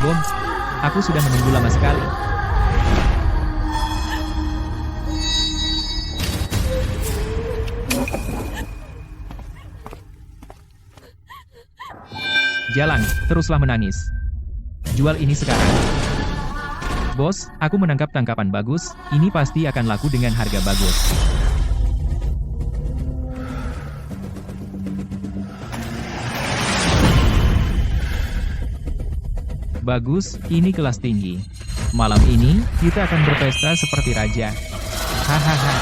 Bom, aku sudah menunggu lama sekali. Jalan, teruslah menangis. Jual ini sekarang. Bos, aku menangkap tangkapan bagus, ini pasti akan laku dengan harga bagus. Bagus, ini kelas tinggi. Malam ini, kita akan berpesta seperti raja. Hahaha.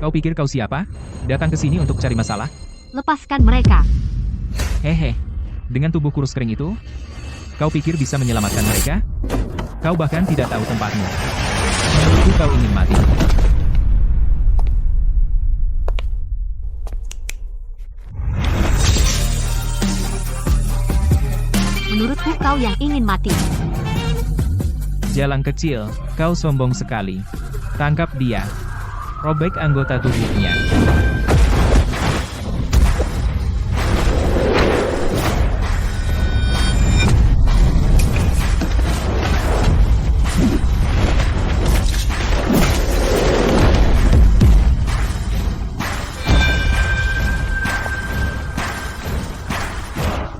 Kau pikir kau siapa? Datang ke sini untuk cari masalah? Lepaskan mereka. Hehe. Dengan tubuh kurus kering itu, kau pikir bisa menyelamatkan mereka? Kau bahkan tidak tahu tempatmu. Menurutku kau ingin mati. Menurutku kau yang ingin mati. Jalang kecil, kau sombong sekali. Tangkap dia. Robek anggota tubuhnya.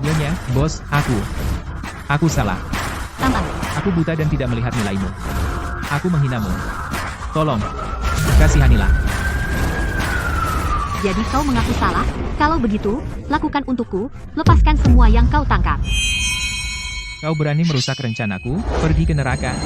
Nyonya, bos, aku salah. Taman. Aku buta dan tidak melihat nilaimu. Aku menghinamu. Tolong, kasihanilah. Jadi kau mengaku salah? Kalau begitu, lakukan untukku, lepaskan semua yang kau tangkap. Kau berani merusak rencanaku, pergi ke neraka.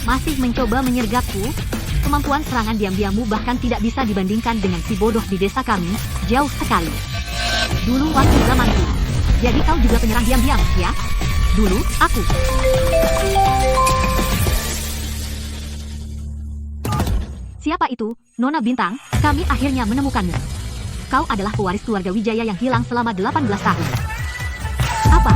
Masih mencoba menyergapku? Kemampuan serangan diam-diammu bahkan tidak bisa dibandingkan dengan si bodoh di desa kami, jauh sekali. Dulu waktu zamanku. Jadi kau juga penyerang diam-diam, ya? Dulu, aku. Siapa itu, Nona Bintang? Kami akhirnya menemukanmu. Kau adalah pewaris keluarga Wijaya yang hilang selama 18 tahun. Apa?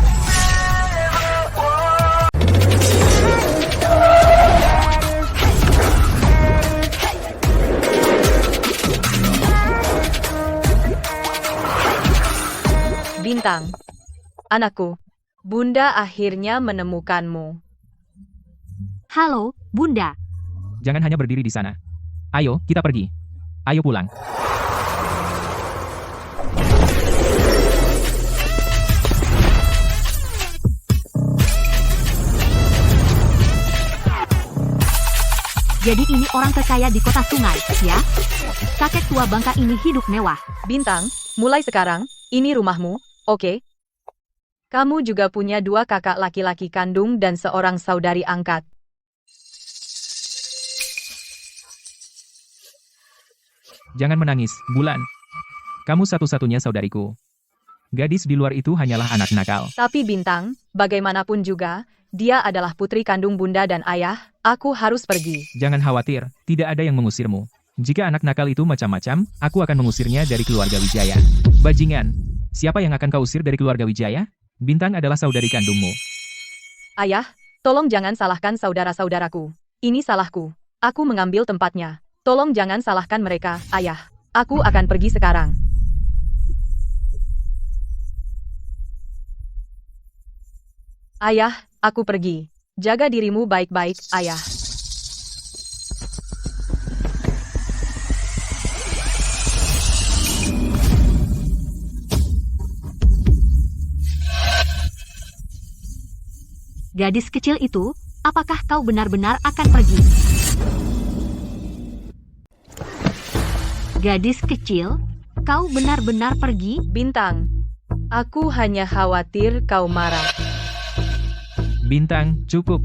Bintang, anakku, Bunda akhirnya menemukanmu. Halo, Bunda. Jangan hanya berdiri di sana. Ayo, kita pergi. Ayo pulang. Jadi ini orang terkaya di kota sungai, ya? Kakek tua bangka ini hidup mewah. Bintang, mulai sekarang, ini rumahmu, oke? Kamu juga punya 2 kakak laki-laki kandung dan seorang saudari angkat. Jangan menangis, Bulan. Kamu satu-satunya saudariku. Gadis di luar itu hanyalah anak nakal. Tapi Bintang, bagaimanapun juga, dia adalah putri kandung Bunda dan Ayah, aku harus pergi. Jangan khawatir, tidak ada yang mengusirmu. Jika anak nakal itu macam-macam, aku akan mengusirnya dari keluarga Wijaya. Bajingan, siapa yang akan kau usir dari keluarga Wijaya? Bintang adalah saudari kandungmu. Ayah, tolong jangan salahkan saudara-saudaraku. Ini salahku. Aku mengambil tempatnya. Tolong jangan salahkan mereka, Ayah. Aku akan pergi sekarang. Ayah, aku pergi. Jaga dirimu baik-baik, Ayah. Gadis kecil itu, apakah kau benar-benar akan pergi? Gadis kecil, kau benar-benar pergi? Bintang, aku hanya khawatir kau marah. Bintang, cukup.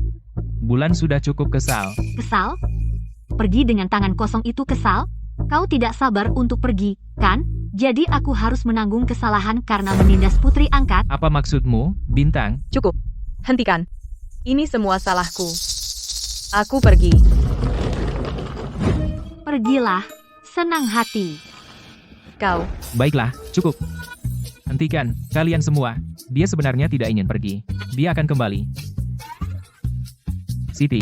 Bulan sudah cukup kesal. Kesal? Pergi dengan tangan kosong itu kesal? Kau tidak sabar untuk pergi, kan? Jadi aku harus menanggung kesalahan karena menindas putri angkat? Apa maksudmu, Bintang? Cukup. Hentikan. Ini semua salahku. Aku pergi. Pergilah, senang hati. Kau. Baiklah, cukup. Hentikan, kalian semua. Dia sebenarnya tidak ingin pergi. Dia akan kembali. Siti.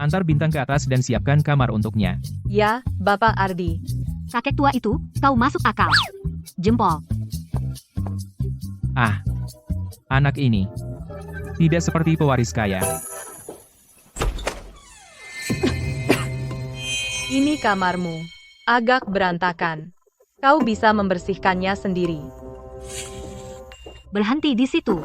Antar Bintang ke atas dan siapkan kamar untuknya. Ya, Bapak Ardi. Kakek tua itu, kau masuk akal. Jempol. Ah, anak ini. Tidak seperti pewaris kaya. Ini kamarmu. Agak berantakan. Kau bisa membersihkannya sendiri. Berhenti di situ.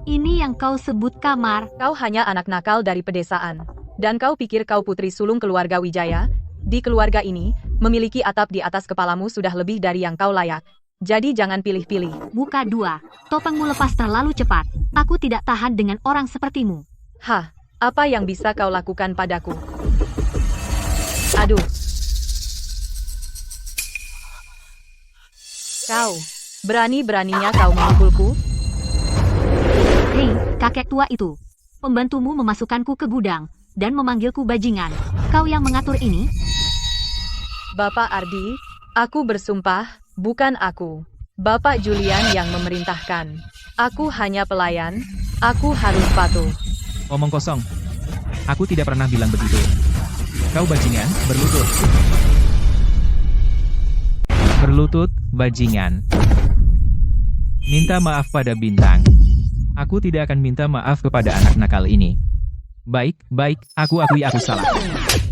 Ini yang kau sebut kamar. Kau hanya anak nakal dari pedesaan. Dan kau pikir kau putri sulung keluarga Wijaya? Di keluarga ini, memiliki atap di atas kepalamu sudah lebih dari yang kau layak. Jadi jangan pilih-pilih. Buka 2. Topengmu lepas terlalu cepat. Aku tidak tahan dengan orang sepertimu. Hah, apa yang bisa kau lakukan padaku? Aduh. Kau, berani-beraninya kau memukulku? Hei, kakek tua itu. Pembantumu memasukkanku ke gudang dan memanggilku bajingan. Kau yang mengatur ini? Bapak Ardi, aku bersumpah, bukan aku. Bapak Julian yang memerintahkan. Aku hanya pelayan, aku harus patuh. Omong kosong. Aku tidak pernah bilang begitu. Kau bajingan, berlutut. Berlutut, bajingan. Minta maaf pada Bintang. Aku tidak akan minta maaf kepada anak nakal ini. Baik, aku akui aku salah.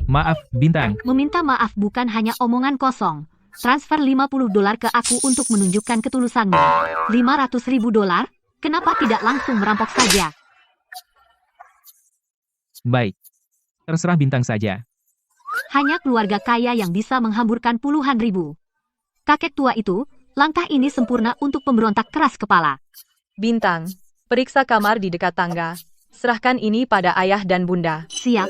Maaf, Bintang. Meminta maaf bukan hanya omongan kosong. Transfer $50 ke aku untuk menunjukkan ketulusanmu. $500.000? Kenapa tidak langsung merampok saja? Baik. Terserah Bintang saja. Hanya keluarga kaya yang bisa menghamburkan puluhan ribu. Kakek tua itu, langkah ini sempurna untuk pemberontak keras kepala. Bintang, periksa kamar di dekat tangga. Serahkan ini pada ayah dan bunda. Siap.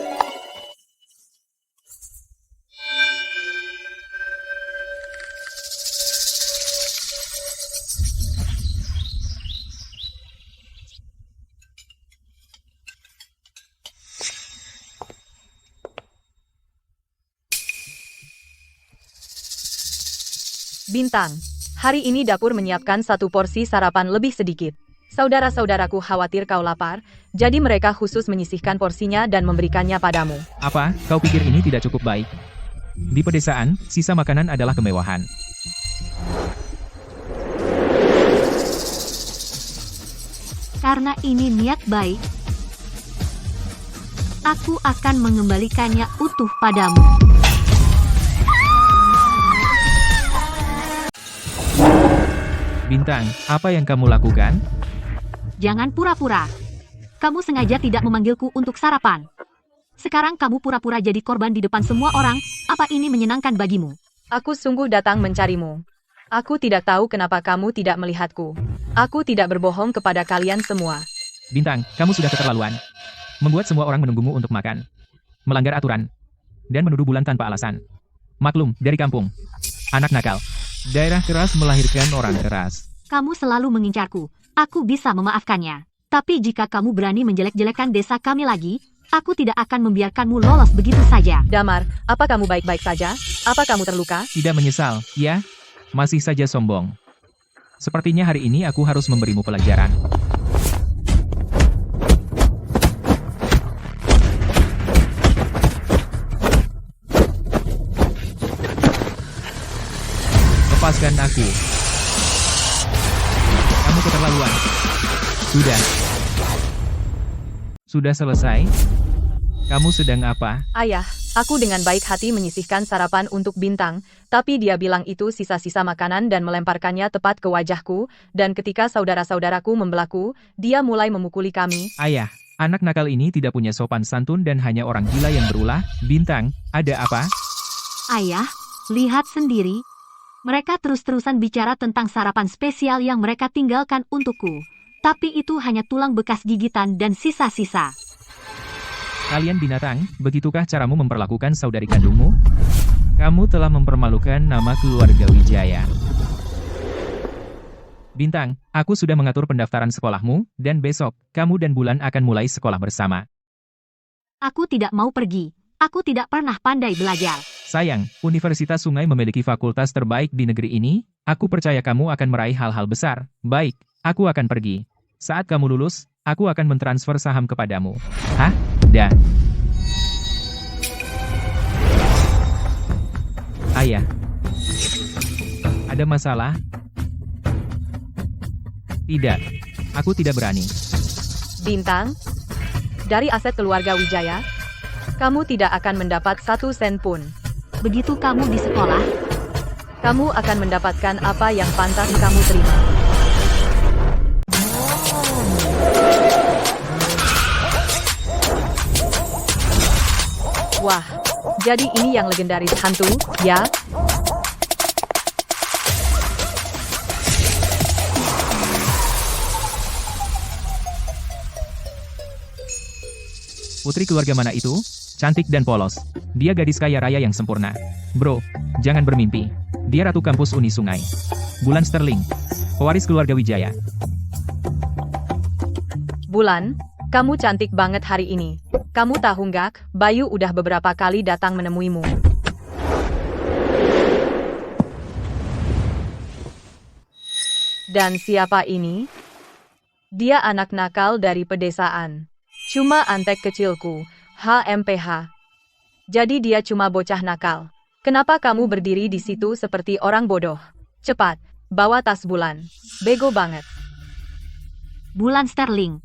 Bintang, hari ini dapur menyiapkan 1 porsi sarapan lebih sedikit. Saudara-saudaraku khawatir kau lapar, jadi mereka khusus menyisihkan porsinya dan memberikannya padamu. Apa, kau pikir ini tidak cukup baik? Di pedesaan, sisa makanan adalah kemewahan. Karena ini niat baik, aku akan mengembalikannya utuh padamu. Bintang, apa yang kamu lakukan? Jangan pura-pura. Kamu sengaja tidak memanggilku untuk sarapan. Sekarang kamu pura-pura jadi korban di depan semua orang. Apa ini menyenangkan bagimu? Aku sungguh datang mencarimu. Aku tidak tahu kenapa kamu tidak melihatku. Aku tidak berbohong kepada kalian semua. Bintang, kamu sudah keterlaluan. Membuat semua orang menunggumu untuk makan. Melanggar aturan. Dan menuduh Bulan tanpa alasan. Maklum, dari kampung. Anak nakal. Daerah keras melahirkan orang keras. Kamu selalu mengincarku. Aku bisa memaafkannya. Tapi jika kamu berani menjelek-jelekan desa kami lagi, aku tidak akan membiarkanmu lolos begitu saja. Damar, apa kamu baik-baik saja? Apa kamu terluka? Tidak menyesal, ya? Masih saja sombong. Sepertinya hari ini aku harus memberimu pelajaran. Lepaskan aku. Kamu keterlaluan. Sudah selesai? Kamu sedang apa? Ayah, aku dengan baik hati menyisihkan sarapan untuk Bintang, tapi dia bilang itu sisa-sisa makanan dan melemparkannya tepat ke wajahku, dan ketika saudara-saudaraku membelaku, dia mulai memukuli kami. Ayah, anak nakal ini tidak punya sopan santun dan hanya orang gila yang berulah. Bintang, ada apa? Ayah, lihat sendiri. Mereka terus-terusan bicara tentang sarapan spesial yang mereka tinggalkan untukku. Tapi itu hanya tulang bekas gigitan dan sisa-sisa. Kalian binatang, begitukah caramu memperlakukan saudari kandungmu? Kamu telah mempermalukan nama keluarga Wijaya. Bintang, aku sudah mengatur pendaftaran sekolahmu, dan besok, kamu dan Bulan akan mulai sekolah bersama. Aku tidak mau pergi. Aku tidak pernah pandai belajar. Sayang, Universitas Sungai memiliki fakultas terbaik di negeri ini. Aku percaya kamu akan meraih hal-hal besar. Baik, aku akan pergi. Saat kamu lulus, aku akan mentransfer saham kepadamu. Hah? Dah. Ayah. Ada masalah? Tidak. Aku tidak berani. Bintang, dari aset keluarga Wijaya, kamu tidak akan mendapat 1 sen pun. Begitu kamu di sekolah, Kamu akan mendapatkan apa yang pantas kamu terima. Wah, jadi ini yang legendaris hantu, ya? Putri keluarga mana itu? Cantik dan polos. Dia gadis kaya raya yang sempurna. Bro, jangan bermimpi. Dia ratu kampus Uni Sungai. Bulan Sterling. Pewaris keluarga Wijaya. Bulan, kamu cantik banget hari ini. Kamu tahu nggak, Bayu udah beberapa kali datang menemuimu. Dan siapa ini? Dia anak nakal dari pedesaan. Cuma antek kecilku, HMPH. Jadi dia cuma bocah nakal. Kenapa kamu berdiri di situ seperti orang bodoh? Cepat, bawa tas Bulan. Bego banget. Bulan Sterling.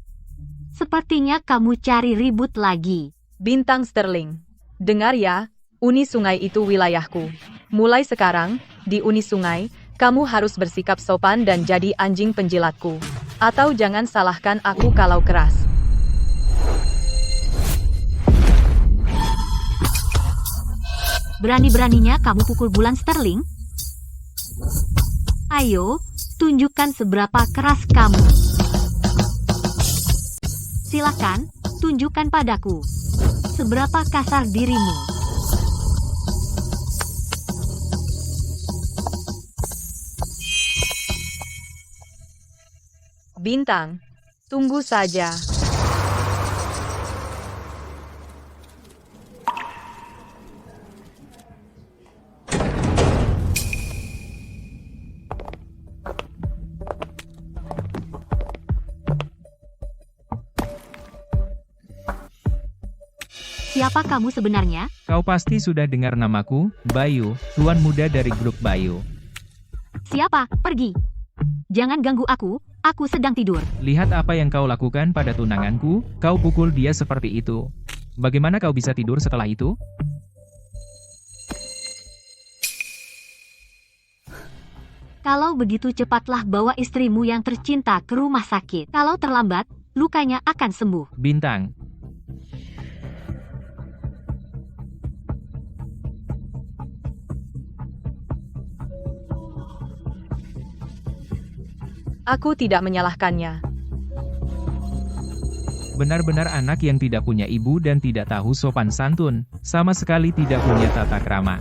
Sepertinya kamu cari ribut lagi. Bintang Sterling. Dengar ya, Uni Sungai itu wilayahku. Mulai sekarang, di Uni Sungai, kamu harus bersikap sopan dan jadi anjing penjilatku. Atau jangan salahkan aku kalau keras. Berani-beraninya kamu pukul Bulan Sterling? Ayo, tunjukkan seberapa keras kamu. Silakan, tunjukkan padaku. Seberapa kasar dirimu. Bintang, tunggu saja. Siapa kamu sebenarnya? Kau pasti sudah dengar namaku, Bayu, tuan muda dari grup Bayu. Siapa? Pergi. Jangan ganggu aku sedang tidur. Lihat apa yang kau lakukan pada tunanganku, kau pukul dia seperti itu. Bagaimana kau bisa tidur setelah itu? Kalau begitu cepatlah bawa istrimu yang tercinta ke rumah sakit. Kalau terlambat, lukanya akan sembuh. Bintang. Aku tidak menyalahkannya. Benar-benar anak yang tidak punya ibu dan tidak tahu sopan santun, sama sekali tidak punya tata krama.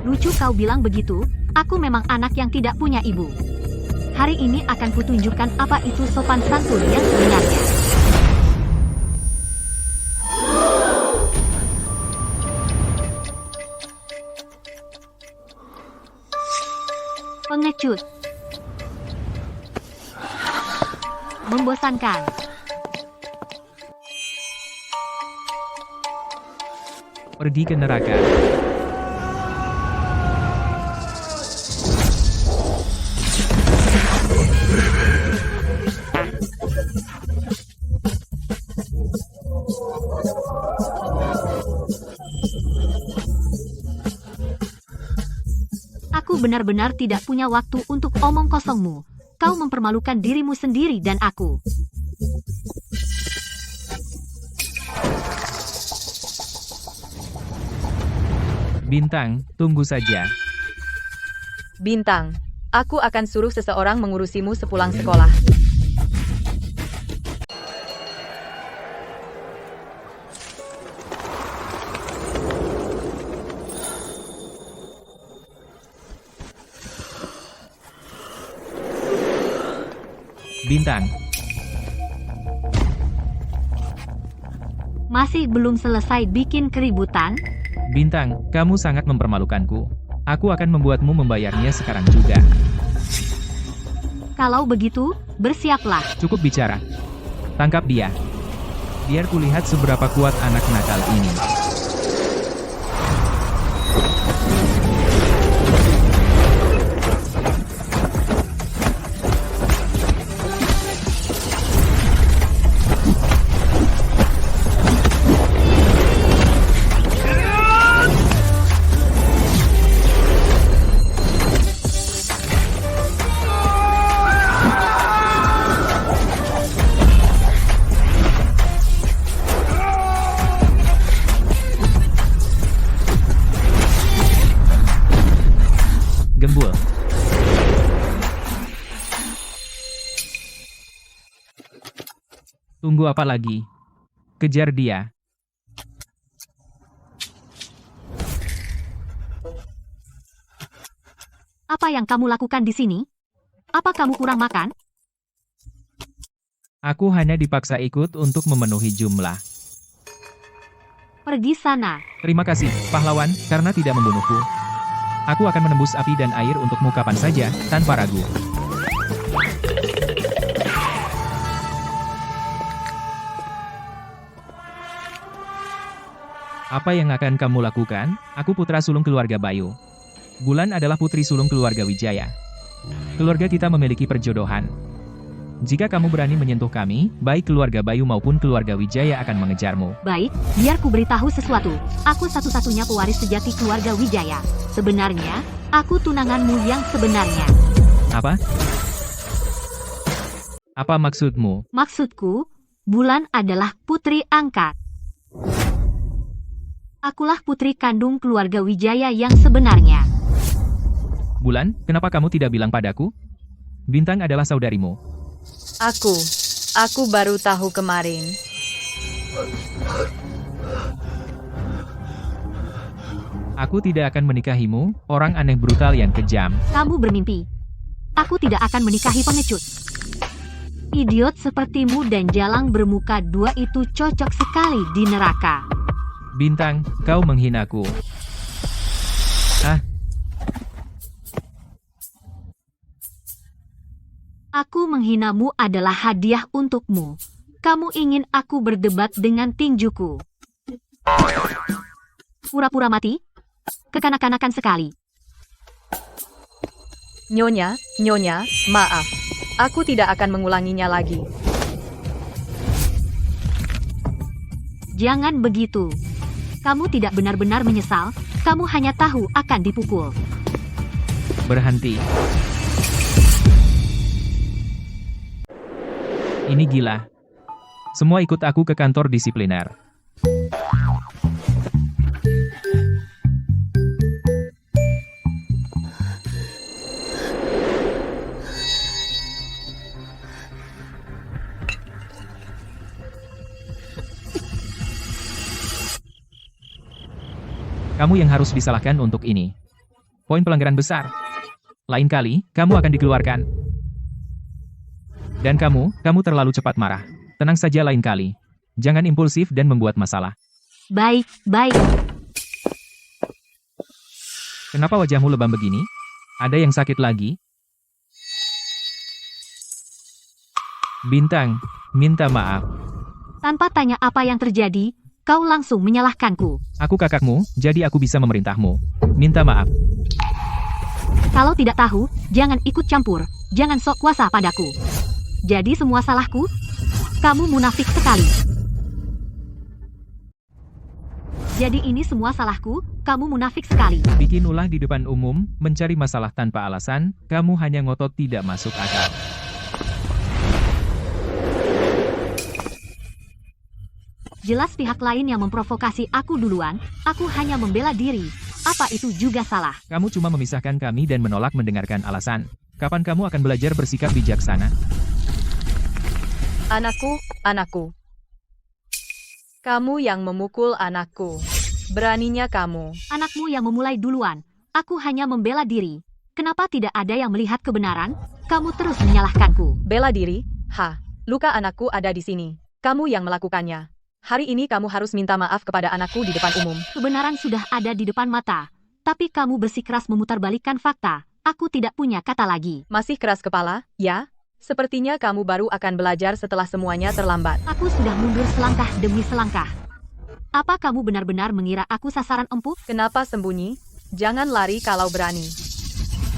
Lucu kau bilang begitu, aku memang anak yang tidak punya ibu. Hari ini akan kutunjukkan apa itu sopan santun yang sebenarnya. Pengecut. Membosankan. Pergi ke neraka. Aku benar-benar tidak punya waktu untuk omong kosongmu. Kau mempermalukan dirimu sendiri dan aku. Bintang, tunggu saja. Bintang, aku akan suruh seseorang mengurusimu sepulang sekolah. Bintang, Masih belum selesai bikin keributan? Bintang, kamu sangat mempermalukanku. Aku akan membuatmu membayarnya sekarang juga. Kalau begitu, bersiaplah. Cukup bicara. Tangkap dia. Biar kulihat seberapa kuat anak nakal ini. Gembul. Tunggu apa lagi? Kejar dia. Apa yang kamu lakukan di sini? Apa kamu kurang makan? Aku hanya dipaksa ikut untuk memenuhi jumlah. Pergi sana. Terima kasih, pahlawan, karena tidak membunuhku. Aku akan menembus api dan air untukmu kapan saja, tanpa ragu. Apa yang akan kamu lakukan? Aku putra sulung keluarga Bayu. Bulan adalah putri sulung keluarga Wijaya. Keluarga kita memiliki perjodohan. Jika kamu berani menyentuh kami, baik keluarga Bayu maupun keluarga Wijaya akan mengejarmu. Baik, biar ku beritahu sesuatu. Aku satu-satunya pewaris sejati keluarga Wijaya. Sebenarnya, aku tunanganmu yang sebenarnya. Apa? Apa maksudmu? Maksudku, Bulan adalah putri angkat. Akulah putri kandung keluarga Wijaya yang sebenarnya. Bulan, kenapa kamu tidak bilang padaku? Bintang adalah saudarimu. Aku baru tahu kemarin. Aku tidak akan menikahimu, orang aneh brutal yang kejam. Kamu bermimpi. Aku tidak akan menikahi pengecut. Idiot sepertimu dan jalang bermuka dua itu cocok sekali di neraka. Bintang, kau menghinaku. Ah, Aku menghinamu adalah hadiah untukmu. Kamu ingin aku berdebat dengan tinjuku. Pura-pura mati? Kekanak-kanakan sekali. Nyonya, maaf. Aku tidak akan mengulanginya lagi. Jangan begitu. Kamu tidak benar-benar menyesal, kamu hanya tahu akan dipukul. berhenti. Ini gila. Semua ikut aku ke kantor disipliner. Kamu yang harus disalahkan untuk ini. Poin pelanggaran besar. Lain kali, kamu akan dikeluarkan. Dan kamu terlalu cepat marah. Tenang saja lain kali. Jangan impulsif dan membuat masalah. Baik, baik. Kenapa wajahmu lebam begini? Ada yang sakit lagi? Bintang, minta maaf. Tanpa tanya apa yang terjadi, kau langsung menyalahkanku. Aku kakakmu, jadi aku bisa memerintahmu. Minta maaf. Kalau tidak tahu, jangan ikut campur. Jangan sok kuasa padaku. Jadi semua salahku? Kamu munafik sekali. Jadi ini semua salahku? Kamu munafik sekali. Bikin ulah di depan umum, mencari masalah tanpa alasan, kamu hanya ngotot tidak masuk akal. Jelas pihak lain yang memprovokasi aku duluan, aku hanya membela diri. apa itu juga salah? Kamu cuma memisahkan kami dan menolak mendengarkan alasan. Kapan kamu akan belajar bersikap bijaksana? Anakku. Kamu yang memukul anakku. Beraninya kamu. Anakmu yang memulai duluan. Aku hanya membela diri. Kenapa tidak ada yang melihat kebenaran? Kamu terus menyalahkanku. Bela diri? Luka anakku ada di sini. Kamu yang melakukannya. Hari ini kamu harus minta maaf kepada anakku di depan umum. Kebenaran sudah ada di depan mata. Tapi kamu bersikeras memutarbalikkan fakta. Aku tidak punya kata lagi. Masih keras kepala, ya? Sepertinya kamu baru akan belajar setelah semuanya terlambat. Aku sudah mundur selangkah demi selangkah. Apa kamu benar-benar mengira aku sasaran empuk? Kenapa sembunyi? Jangan lari kalau berani.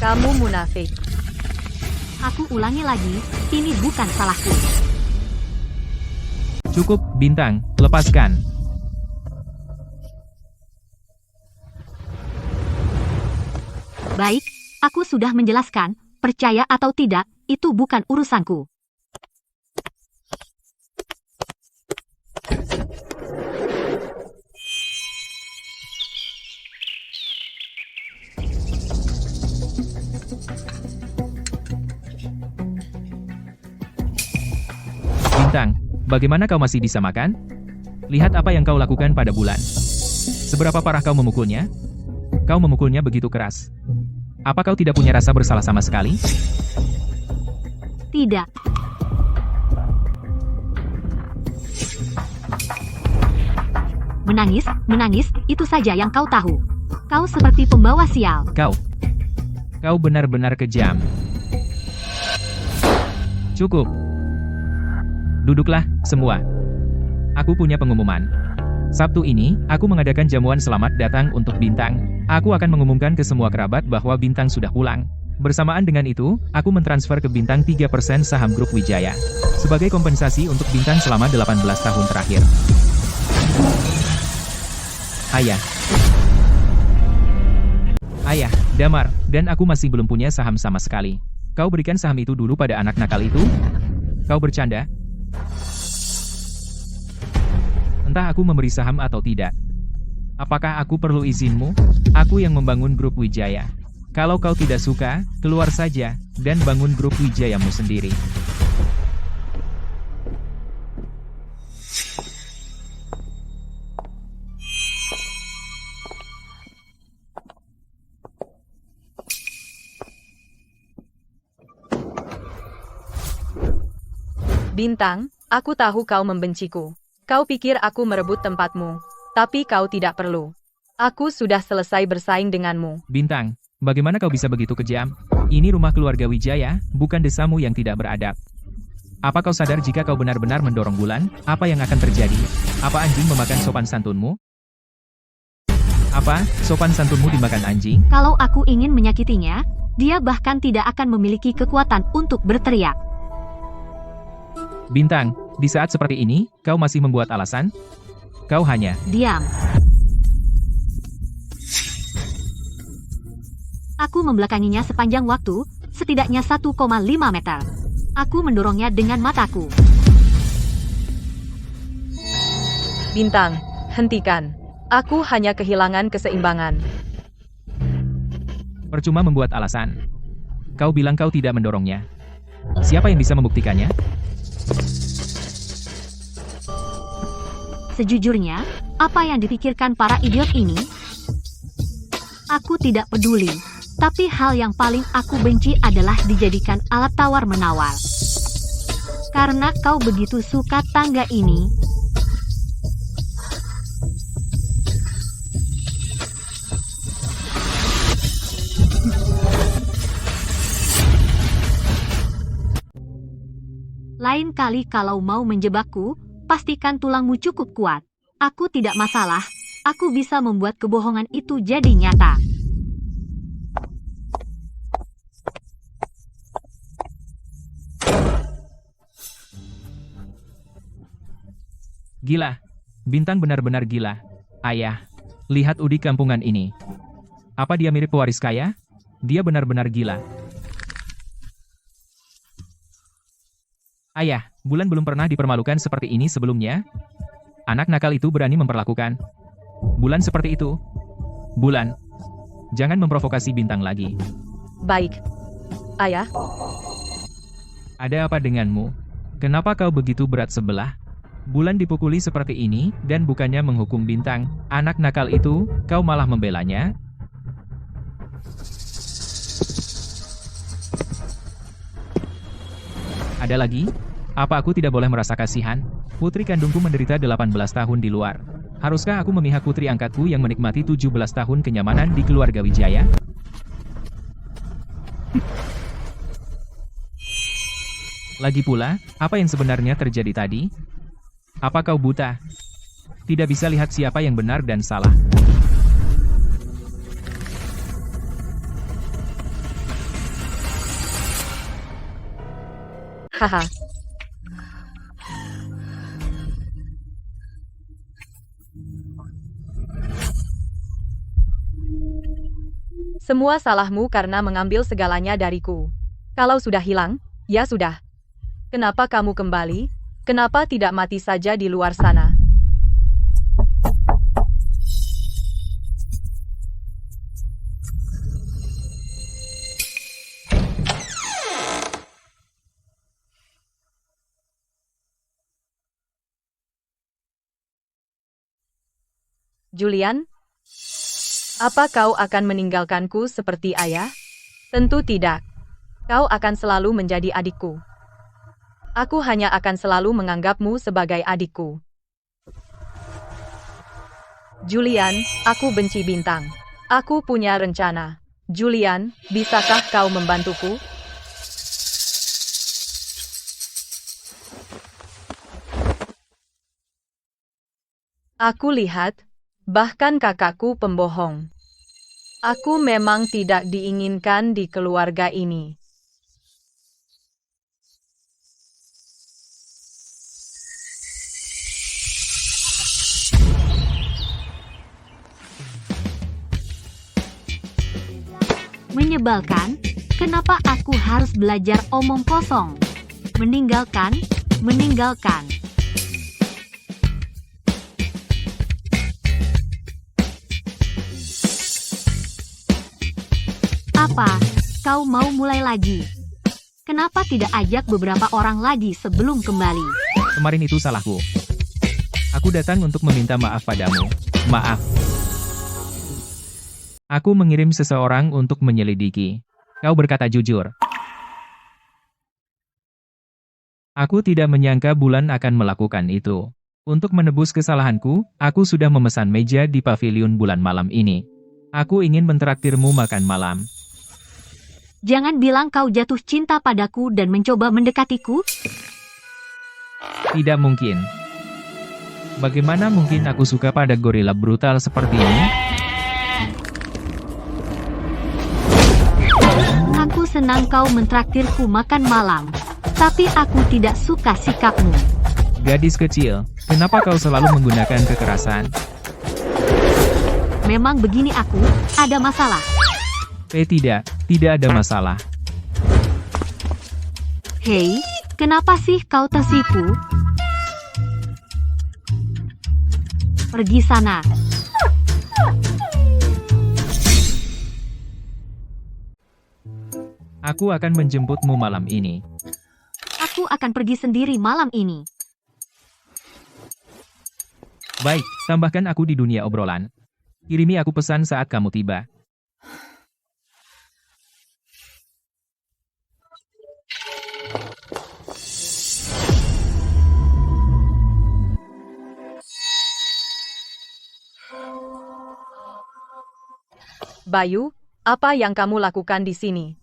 Kamu munafik. Aku ulangi lagi, ini bukan salahku. Cukup, Bintang, lepaskan. Baik, aku sudah menjelaskan, percaya atau tidak, itu bukan urusanku. Bintang, bagaimana kau masih bisa makan? Lihat apa yang kau lakukan pada bulan. Seberapa parah kau memukulnya? Kau memukulnya begitu keras. Apa kau tidak punya rasa bersalah sama sekali? Tidak. Menangis, itu saja yang kau tahu. Kau seperti pembawa sial. Kau benar-benar kejam. Cukup. Duduklah, semua. Aku punya pengumuman. Sabtu ini, aku mengadakan jamuan selamat datang untuk Bintang. Aku akan mengumumkan ke semua kerabat bahwa Bintang sudah pulang. Bersamaan dengan itu, aku mentransfer ke Bintang 3% saham grup Wijaya. Sebagai kompensasi untuk Bintang selama 18 tahun terakhir. Ayah, Damar, dan aku masih belum punya saham sama sekali. Kau berikan saham itu dulu pada anak nakal itu? Kau bercanda? Entah aku memberi saham atau tidak. Apakah aku perlu izinmu? Aku yang membangun grup Wijaya. Kalau kau tidak suka, keluar saja, dan bangun grup Wijayamu sendiri. Bintang, aku tahu kau membenciku. Kau pikir aku merebut tempatmu. Tapi kau tidak perlu. Aku sudah selesai bersaing denganmu. Bintang, bagaimana kau bisa begitu kejam? Ini rumah keluarga Wijaya, bukan desamu yang tidak beradab. Apa kau sadar jika kau benar-benar mendorong Bulan, apa yang akan terjadi? Apa anjing memakan sopan santunmu? Apa, sopan santunmu dimakan anjing? Kalau aku ingin menyakitinya, dia bahkan tidak akan memiliki kekuatan untuk berteriak. Bintang, di saat seperti ini, kau masih membuat alasan? Kau hanya Diam. Aku membelakanginya sepanjang waktu, setidaknya 1,5 meter. Aku mendorongnya dengan mataku. Bintang, hentikan. Aku hanya kehilangan keseimbangan. percuma membuat alasan. Kau bilang kau tidak mendorongnya. Siapa yang bisa membuktikannya? Sejujurnya, apa yang dipikirkan para idiot ini? Aku tidak peduli. Tapi hal yang paling aku benci adalah dijadikan alat tawar-menawar. Karena kau begitu suka tangga ini. Lain kali kalau mau menjebakku, pastikan tulangmu cukup kuat. Aku tidak masalah. Aku bisa membuat kebohongan itu jadi nyata. Gila. Bintang benar-benar gila. Ayah, lihat Udi kampungan ini. Apa dia mirip pewaris kaya? Dia benar-benar gila. Ayah, Bulan belum pernah dipermalukan seperti ini sebelumnya. Anak nakal itu berani memperlakukan Bulan seperti itu. Bulan, jangan memprovokasi Bintang lagi. Baik. Ayah, Ada apa denganmu? Kenapa kau begitu berat sebelah? Bulan dipukuli seperti ini, dan bukannya menghukum Bintang, anak nakal itu, kau malah membelanya? Ada lagi? Apa aku tidak boleh merasa kasihan? Putri kandungku menderita 18 tahun di luar. Haruskah aku memihak putri angkatku yang menikmati 17 tahun kenyamanan di keluarga Wijaya? Lagi pula, apa yang sebenarnya terjadi tadi? Apa kau buta? Tidak bisa lihat siapa yang benar dan salah. haha. Semua salahmu karena mengambil segalanya dariku. Kalau sudah hilang, ya sudah. Kenapa kamu kembali? Kenapa tidak mati saja di luar sana? Julian, apa kau akan meninggalkanku seperti ayah? Tentu tidak. Kau akan selalu menjadi adikku. Aku hanya akan selalu menganggapmu sebagai adikku. Julian, aku benci Bintang. Aku punya rencana. Julian, bisakah kau membantuku? Aku lihat, bahkan kakakku pembohong. Aku memang tidak diinginkan di keluarga ini. Menyebalkan, kenapa aku harus belajar omong kosong? Meninggalkan. Apa? Kau mau mulai lagi? Kenapa tidak ajak beberapa orang lagi sebelum kembali? Kemarin itu salahku. Aku datang untuk meminta maaf padamu. Maaf. Aku mengirim seseorang untuk menyelidiki. Kau berkata jujur. Aku tidak menyangka Bulan akan melakukan itu. Untuk menebus kesalahanku, aku sudah memesan meja di pavilion Bulan malam ini. Aku ingin mentraktirmu makan malam. Jangan bilang kau jatuh cinta padaku dan mencoba mendekatiku. Tidak mungkin. Bagaimana mungkin aku suka pada gorila brutal seperti ini? Aku senang kau mentraktirku makan malam. Tapi aku tidak suka sikapmu. Gadis kecil, kenapa kau selalu menggunakan kekerasan? Memang begini aku, ada masalah. Tidak ada masalah. Hei, kenapa sih kau tersipu? Pergi sana. Aku akan menjemputmu malam ini. Aku akan pergi sendiri malam ini. Baik, tambahkan aku di dunia obrolan. Kirimi aku pesan saat kamu tiba. Bayu, apa yang kamu lakukan di sini?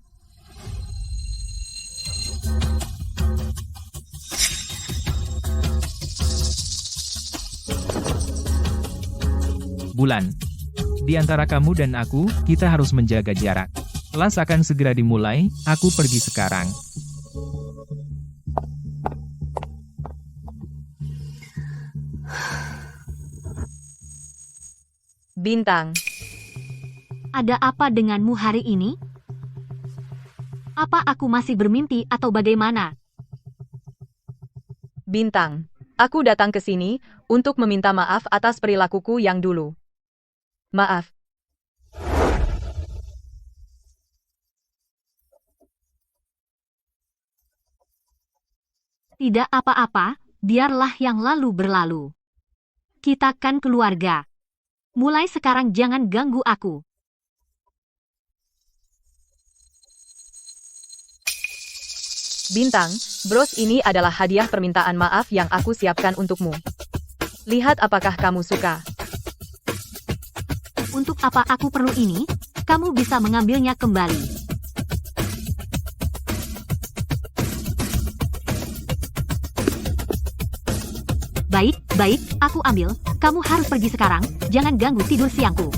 Bulan. Di antara kamu dan aku, kita harus menjaga jarak. Kelas akan segera dimulai, aku pergi sekarang. Bintang. Ada apa denganmu hari ini? Apa aku masih bermimpi atau bagaimana? Bintang. Aku datang ke sini untuk meminta maaf atas perilakuku yang dulu. Maaf. Tidak apa-apa, biarlah yang lalu berlalu. Kita kan keluarga. Mulai sekarang jangan ganggu aku. Bintang, bros ini adalah hadiah permintaan maaf yang aku siapkan untukmu. Lihat apakah kamu suka. Untuk apa aku perlu ini? Kamu bisa mengambilnya kembali. Baik, baik, aku ambil. Kamu harus pergi sekarang, jangan ganggu tidur siangku.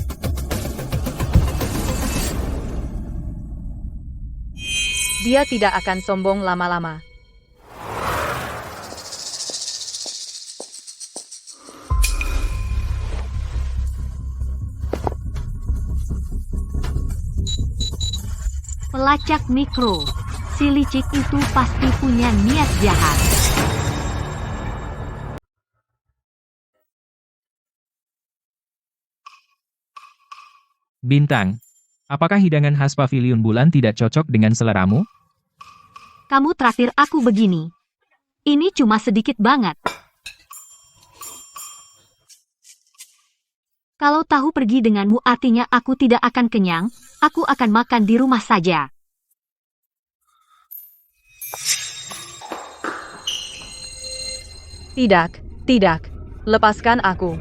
Dia tidak akan sombong lama-lama. Pelacak mikro. Si licik itu pasti punya niat jahat. Bintang, apakah hidangan khas pavilion bulan tidak cocok dengan seleramu? Kamu traktir aku begini. Ini cuma sedikit banget. Kalau tahu pergi denganmu artinya aku tidak akan kenyang, aku akan makan di rumah saja. Tidak, tidak. Lepaskan aku.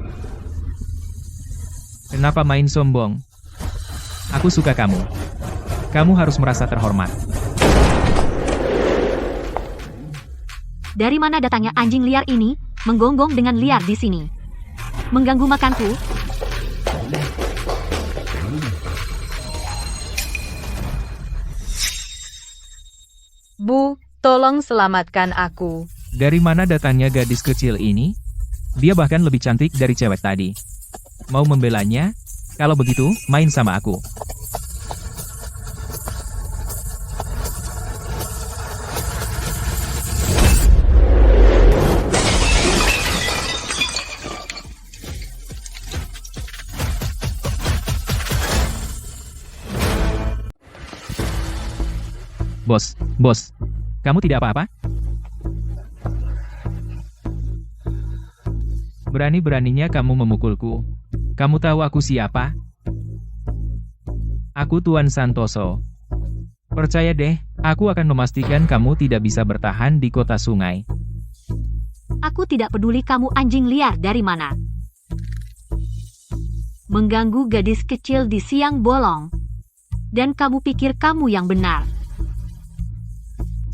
Kenapa main sombong? Aku suka kamu. Kamu harus merasa terhormat. Dari mana datangnya anjing liar ini, menggonggong dengan liar di sini? Mengganggu makanku? Bu, tolong selamatkan aku. Dari mana datangnya gadis kecil ini? Dia bahkan lebih cantik dari cewek tadi. Mau membelanya? Kalau begitu, main sama aku. Bos, kamu tidak apa-apa? Berani-beraninya kamu memukulku. Kamu tahu aku siapa? Aku Tuan Santoso. Percaya deh, aku akan memastikan kamu tidak bisa bertahan di kota sungai. Aku tidak peduli kamu anjing liar dari mana. Mengganggu gadis kecil di siang bolong. Dan kamu pikir kamu yang benar.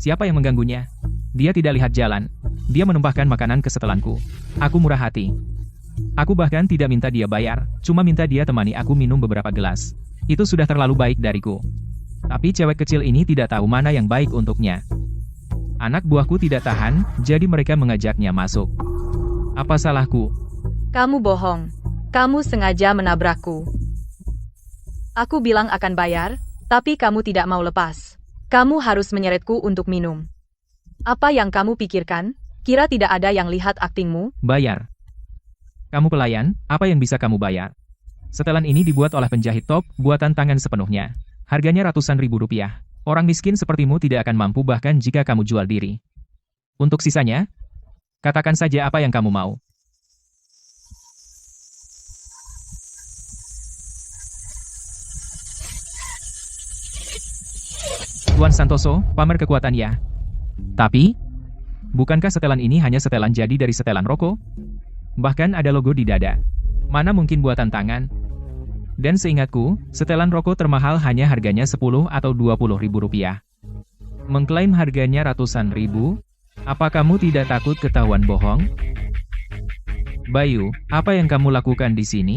Siapa yang mengganggunya? Dia tidak lihat jalan. Dia menumpahkan makanan ke setelanku. Aku murah hati. Aku bahkan tidak minta dia bayar, cuma minta dia temani aku minum beberapa gelas. Itu sudah terlalu baik dariku. Tapi cewek kecil ini tidak tahu mana yang baik untuknya. Anak buahku tidak tahan, jadi mereka mengajaknya masuk. Apa salahku? Kamu bohong. Kamu sengaja menabrakku. Aku bilang akan bayar, tapi kamu tidak mau lepas. Kamu harus menyeretku untuk minum. Apa yang kamu pikirkan? Kira tidak ada yang lihat aktingmu? Bayar. Kamu pelayan, apa yang bisa kamu bayar? Setelan ini dibuat oleh penjahit top, buatan tangan sepenuhnya. Harganya ratusan ribu rupiah. Orang miskin sepertimu tidak akan mampu bahkan jika kamu jual diri. Untuk sisanya, katakan saja apa yang kamu mau. Tuan Santoso, pamer kekuatan ya. Tapi, bukankah setelan ini hanya setelan jadi dari setelan rokok? Bahkan ada logo di dada. Mana mungkin buatan tangan? Dan seingatku, setelan rokok termahal hanya harganya 10 atau 20 ribu rupiah. Mengklaim harganya ratusan ribu? Apa kamu tidak takut ketahuan bohong? Bayu, apa yang kamu lakukan di sini?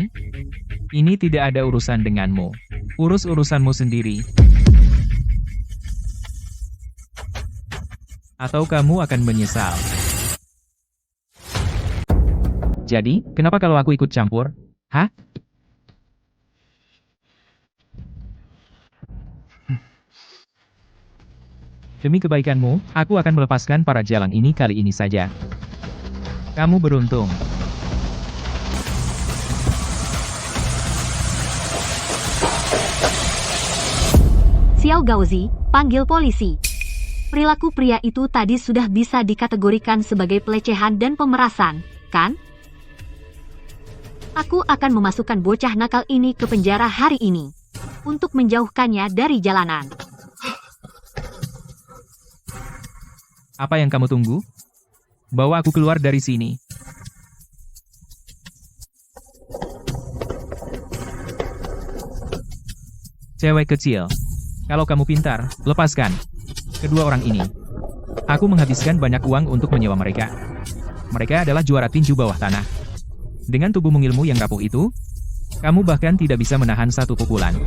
Ini tidak ada urusan denganmu. Urus urusanmu sendiri. Atau kamu akan menyesal. Jadi, kenapa kalau aku ikut campur? Hah? Demi kebaikanmu, aku akan melepaskan para jalang ini kali ini saja. Kamu beruntung. Xiao Gaozi, panggil polisi. Perilaku pria itu tadi sudah bisa dikategorikan sebagai pelecehan dan pemerasan, kan? Aku akan memasukkan bocah nakal ini ke penjara hari ini untuk menjauhkannya dari jalanan. Apa yang kamu tunggu? Bawa aku keluar dari sini. Cewek kecil. Kalau kamu pintar, lepaskan kedua orang ini. Aku menghabiskan banyak uang untuk menyewa mereka. Mereka adalah juara tinju bawah tanah. Dengan tubuh mungilmu yang rapuh itu, kamu bahkan tidak bisa menahan satu pukulan.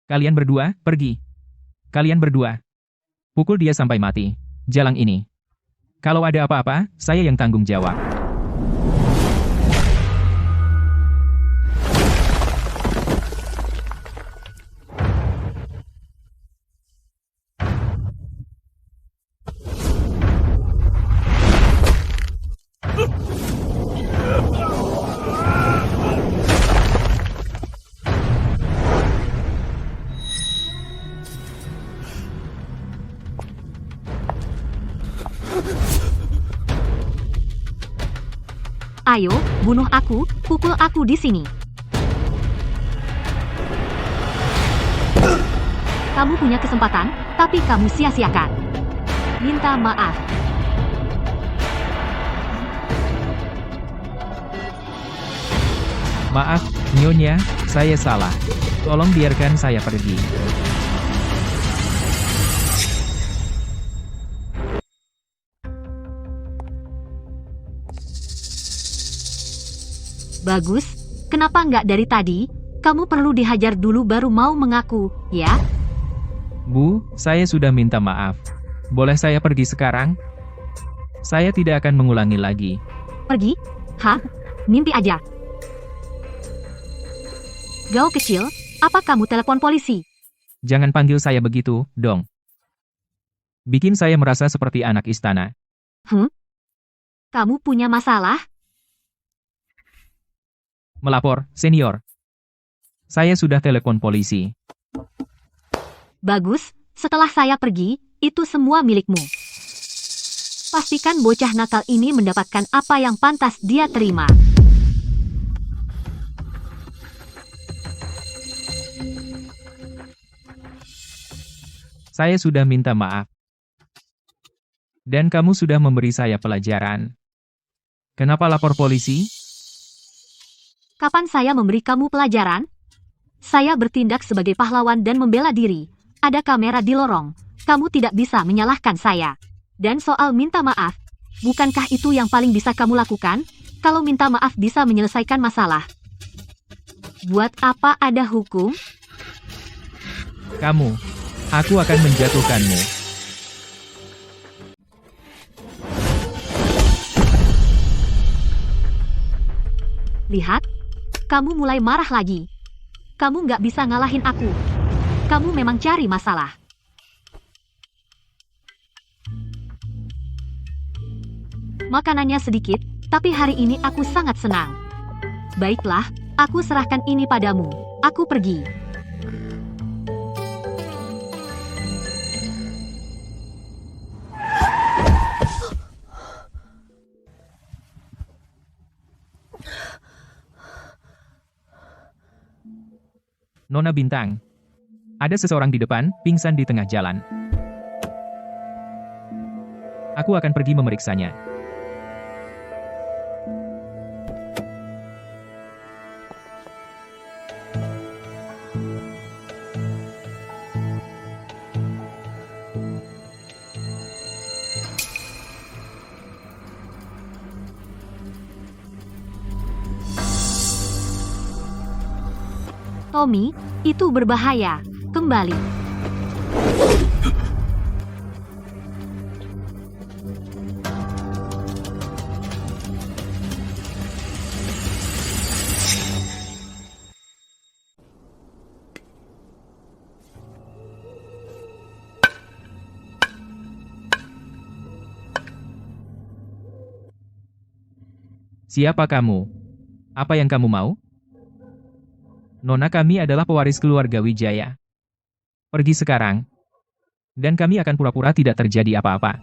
Kalian berdua, pergi. Kalian berdua. Pukul dia sampai mati. Jalang ini. Kalau ada apa-apa, saya yang tanggung jawab. Ayo, bunuh aku, pukul aku di sini. Kamu punya kesempatan, tapi kamu sia-siakan. Minta maaf. Maaf, Nyonya, saya salah. Tolong biarkan saya pergi. Bagus, kenapa nggak dari tadi? Kamu perlu dihajar dulu baru mau mengaku, ya? Bu, saya sudah minta maaf. Boleh saya pergi sekarang? Saya tidak akan mengulangi lagi. Pergi? Hah? Mimpi aja. Gao kecil, apa kamu telepon polisi? Jangan panggil saya begitu, dong. Bikin saya merasa seperti anak istana. Kamu punya masalah? Melapor, senior. Saya sudah telepon polisi. Bagus, setelah saya pergi, itu semua milikmu. Pastikan bocah nakal ini mendapatkan apa yang pantas dia terima. Saya sudah minta maaf. Dan kamu sudah memberi saya pelajaran. Kenapa lapor polisi? Kapan saya memberi kamu pelajaran? Saya bertindak sebagai pahlawan dan membela diri. Ada kamera di lorong. Kamu tidak bisa menyalahkan saya. Dan soal minta maaf, bukankah itu yang paling bisa kamu lakukan? Kalau minta maaf bisa menyelesaikan masalah. Buat apa ada hukum? Kamu. Aku akan menjatuhkanmu. Lihat, kamu mulai marah lagi. Kamu nggak bisa ngalahin aku. Kamu memang cari masalah. Makanannya sedikit, tapi hari ini aku sangat senang. Baiklah, aku serahkan ini padamu. Aku pergi. Nona Bintang. Ada seseorang di depan, pingsan di tengah jalan. Aku akan pergi memeriksanya. Tommy, itu berbahaya. Kembali. Siapa kamu? Apa yang kamu mau? Nona, kami adalah pewaris keluarga Wijaya. Pergi sekarang. Dan kami akan pura-pura tidak terjadi apa-apa.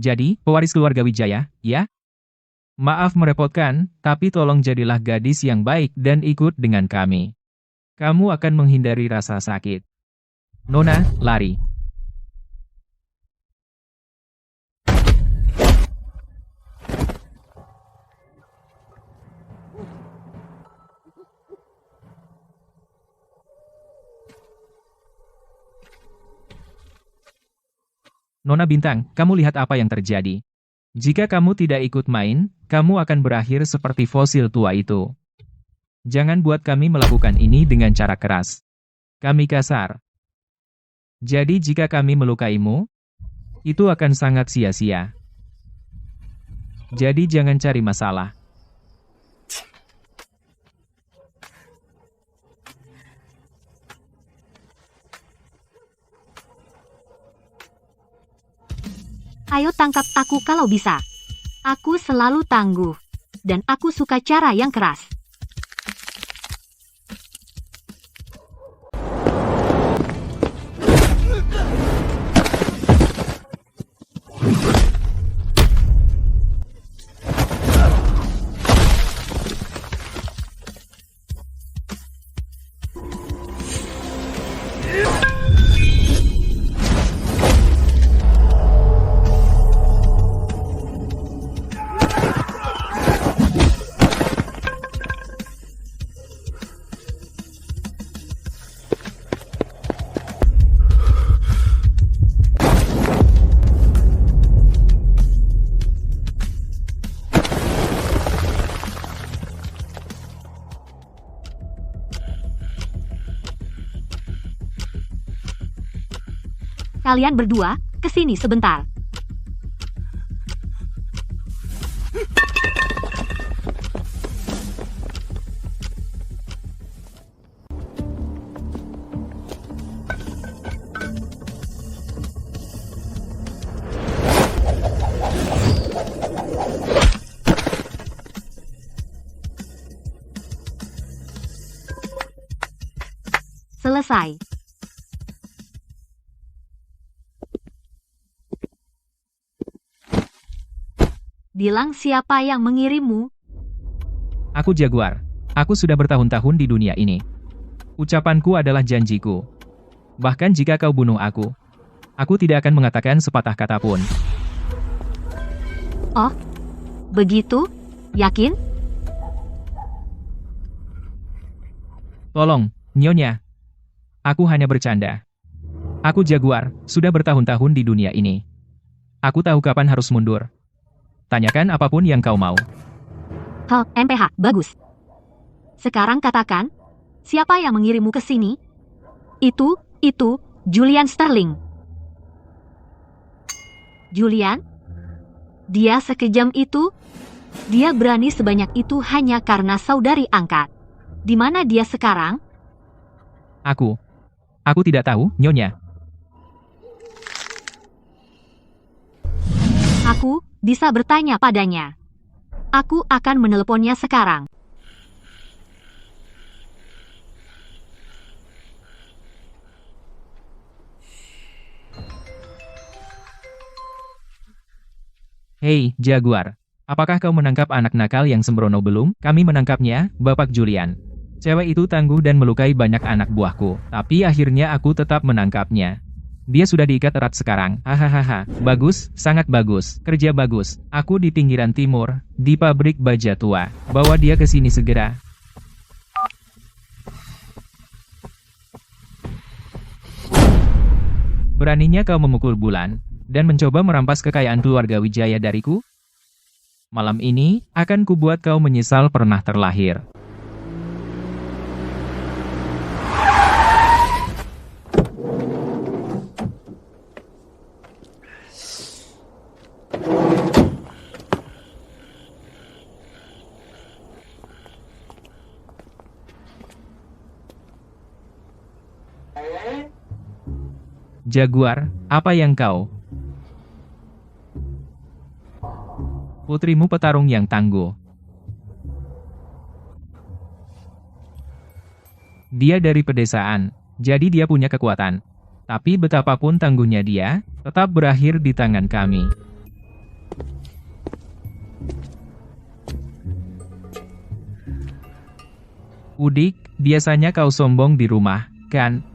Jadi, pewaris keluarga Wijaya, ya? Maaf merepotkan, tapi tolong jadilah gadis yang baik dan ikut dengan kami. Kamu akan menghindari rasa sakit. Nona, lari. Nona Bintang, kamu lihat apa yang terjadi. Jika kamu tidak ikut main, kamu akan berakhir seperti fosil tua itu. Jangan buat kami melakukan ini dengan cara keras. Kami kasar. Jadi jika kami melukaimu, itu akan sangat sia-sia. Jadi jangan cari masalah. Ayo tangkap aku kalau bisa. Aku selalu tangguh. Dan aku suka cara yang keras. Kalian berdua, kesini sebentar. Selesai. Bilang siapa yang mengirimmu? Aku Jaguar. Aku sudah bertahun-tahun di dunia ini. Ucapanku adalah janjiku. Bahkan jika kau bunuh aku tidak akan mengatakan sepatah kata pun. Oh, begitu? Yakin? Tolong, Nyonya. Aku hanya bercanda. Aku Jaguar, sudah bertahun-tahun di dunia ini. Aku tahu kapan harus mundur. Tanyakan apapun yang kau mau. MPH, bagus. Sekarang katakan, siapa yang mengirimmu ke sini? Itu, Julian Sterling. Julian? Dia sekejam itu? Dia berani sebanyak itu hanya karena saudari angkat. Di mana dia sekarang? Aku tidak tahu, Nyonya. Aku bisa bertanya padanya. Aku akan meneleponnya sekarang. Hei, Jaguar. Apakah kau menangkap anak nakal yang sembrono belum? Kami menangkapnya, Bapak Julian. Cewek itu tangguh dan melukai banyak anak buahku. Tapi akhirnya aku tetap menangkapnya. Dia sudah diikat erat sekarang. Hahaha, bagus, sangat bagus. Kerja bagus. Aku di pinggiran timur, di pabrik baja tua. Bawa dia ke sini segera. Beraninya kau memukul bulan, dan mencoba merampas kekayaan keluarga Wijaya dariku? Malam ini, akan kubuat kau menyesal pernah terlahir. Jaguar, apa yang kau? Putrimu petarung yang tangguh. Dia dari pedesaan, jadi dia punya kekuatan. Tapi betapapun tangguhnya dia, tetap berakhir di tangan kami. Udik, biasanya kau sombong di rumah, kan?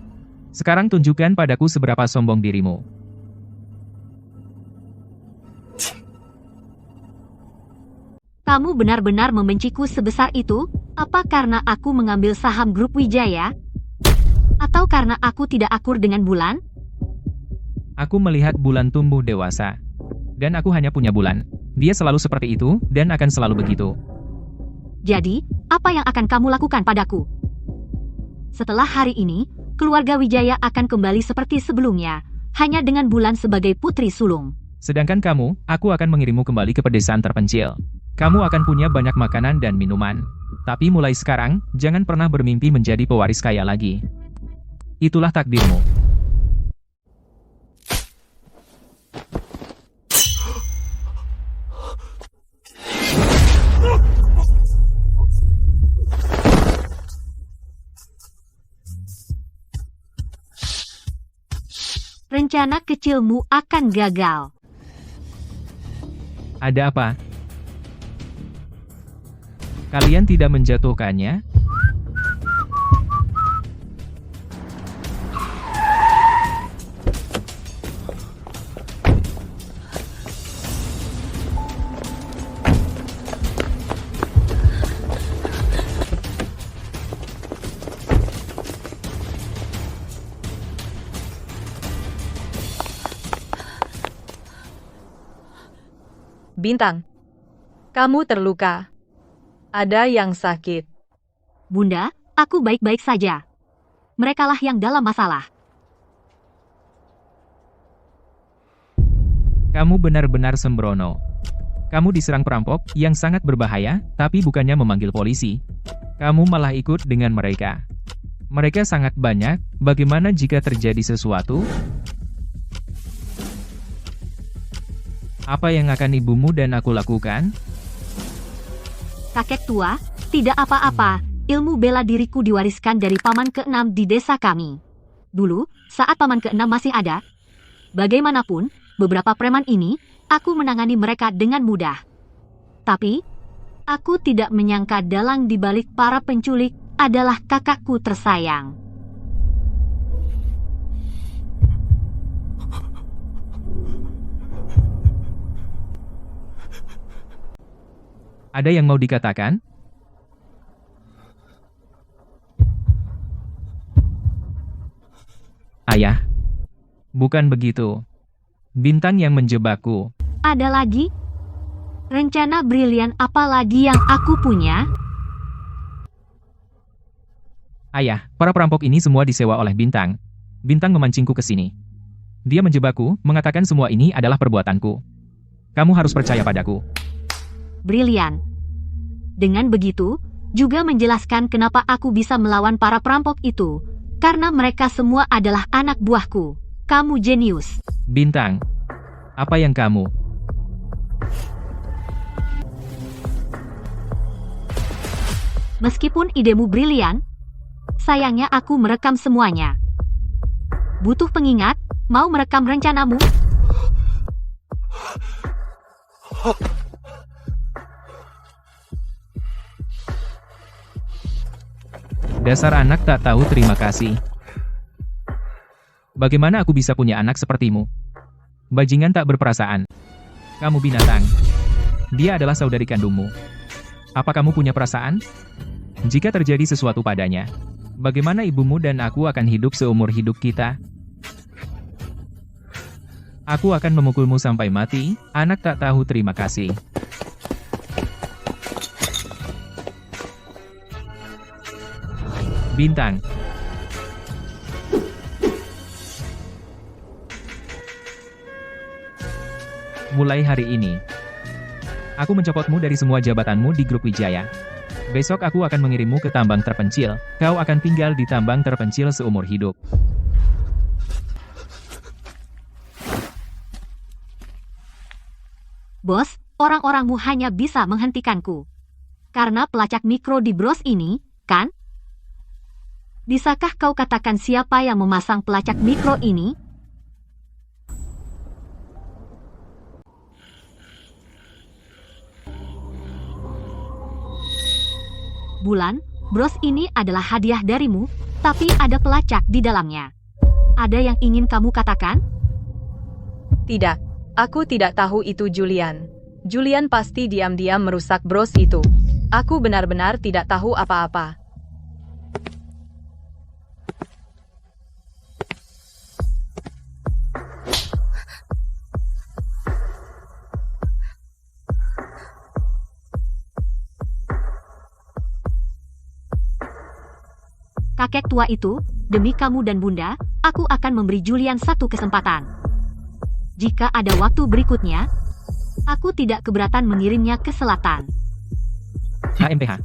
Sekarang tunjukkan padaku seberapa sombong dirimu. Kamu benar-benar membenciku sebesar itu? Apa karena aku mengambil saham grup Wijaya? Atau karena aku tidak akur dengan Bulan? Aku melihat Bulan tumbuh dewasa. Dan aku hanya punya Bulan. Dia selalu seperti itu, dan akan selalu begitu. Jadi, apa yang akan kamu lakukan padaku? Setelah hari ini, keluarga Wijaya akan kembali seperti sebelumnya, hanya dengan Bulan sebagai putri sulung. Sedangkan kamu, aku akan mengirimmu kembali ke pedesaan terpencil. Kamu akan punya banyak makanan dan minuman. Tapi mulai sekarang, jangan pernah bermimpi menjadi pewaris kaya lagi. Itulah takdirmu. Rencana kecilmu akan gagal. Ada apa? Kalian tidak menjatuhkannya? Bintang, kamu terluka. Ada yang sakit. Bunda, aku baik-baik saja. Merekalah yang dalam masalah. Kamu benar-benar sembrono. Kamu diserang perampok yang sangat berbahaya, tapi bukannya memanggil polisi. Kamu malah ikut dengan mereka. Mereka sangat banyak, bagaimana jika terjadi sesuatu? Apa yang akan ibumu dan aku lakukan? Kakek tua, tidak apa-apa, ilmu bela diriku diwariskan dari paman ke-6 di desa kami. Dulu, saat paman ke-6 masih ada, bagaimanapun, beberapa preman ini, aku menangani mereka dengan mudah. Tapi, aku tidak menyangka dalang di balik para penculik adalah kakakku tersayang. Ada yang mau dikatakan? Ayah. Bukan begitu. Bintang yang menjebakku. Ada lagi? Rencana brilian apa lagi yang aku punya? Ayah, para perampok ini semua disewa oleh Bintang. Bintang memancingku ke sini. Dia menjebakku, mengatakan semua ini adalah perbuatanku. Kamu harus percaya padaku. Brilian. Dengan begitu, juga menjelaskan kenapa aku bisa melawan para perampok itu. Karena mereka semua adalah anak buahku. Kamu jenius. Bintang. Apa yang kamu? Meskipun idemu brilian, sayangnya aku merekam semuanya. Butuh pengingat, mau merekam rencanamu? Dasar anak tak tahu terima kasih. Bagaimana aku bisa punya anak sepertimu? Bajingan tak berperasaan. Kamu binatang. Dia adalah saudari kandungmu. Apa kamu punya perasaan? Jika terjadi sesuatu padanya, bagaimana ibumu dan aku akan hidup seumur hidup kita? Aku akan memukulmu sampai mati, anak tak tahu terima kasih. Bintang. Mulai hari ini, aku mencopotmu dari semua jabatanmu di grup Wijaya. Besok aku akan mengirimmu ke tambang terpencil. Kau akan tinggal di tambang terpencil seumur hidup. Bos, orang-orangmu hanya bisa menghentikanku. Karena pelacak mikro di bros ini, kan? Bisakah kau katakan siapa yang memasang pelacak mikro ini? Bulan, bros ini adalah hadiah darimu, tapi ada pelacak di dalamnya. Ada yang ingin kamu katakan? Tidak, aku tidak tahu itu Julian. Julian pasti diam-diam merusak bros itu. Aku benar-benar tidak tahu apa-apa. Kakek tua itu, demi kamu dan Bunda, aku akan memberi Julian satu kesempatan. Jika ada waktu berikutnya, aku tidak keberatan mengirimnya ke selatan. HMPH.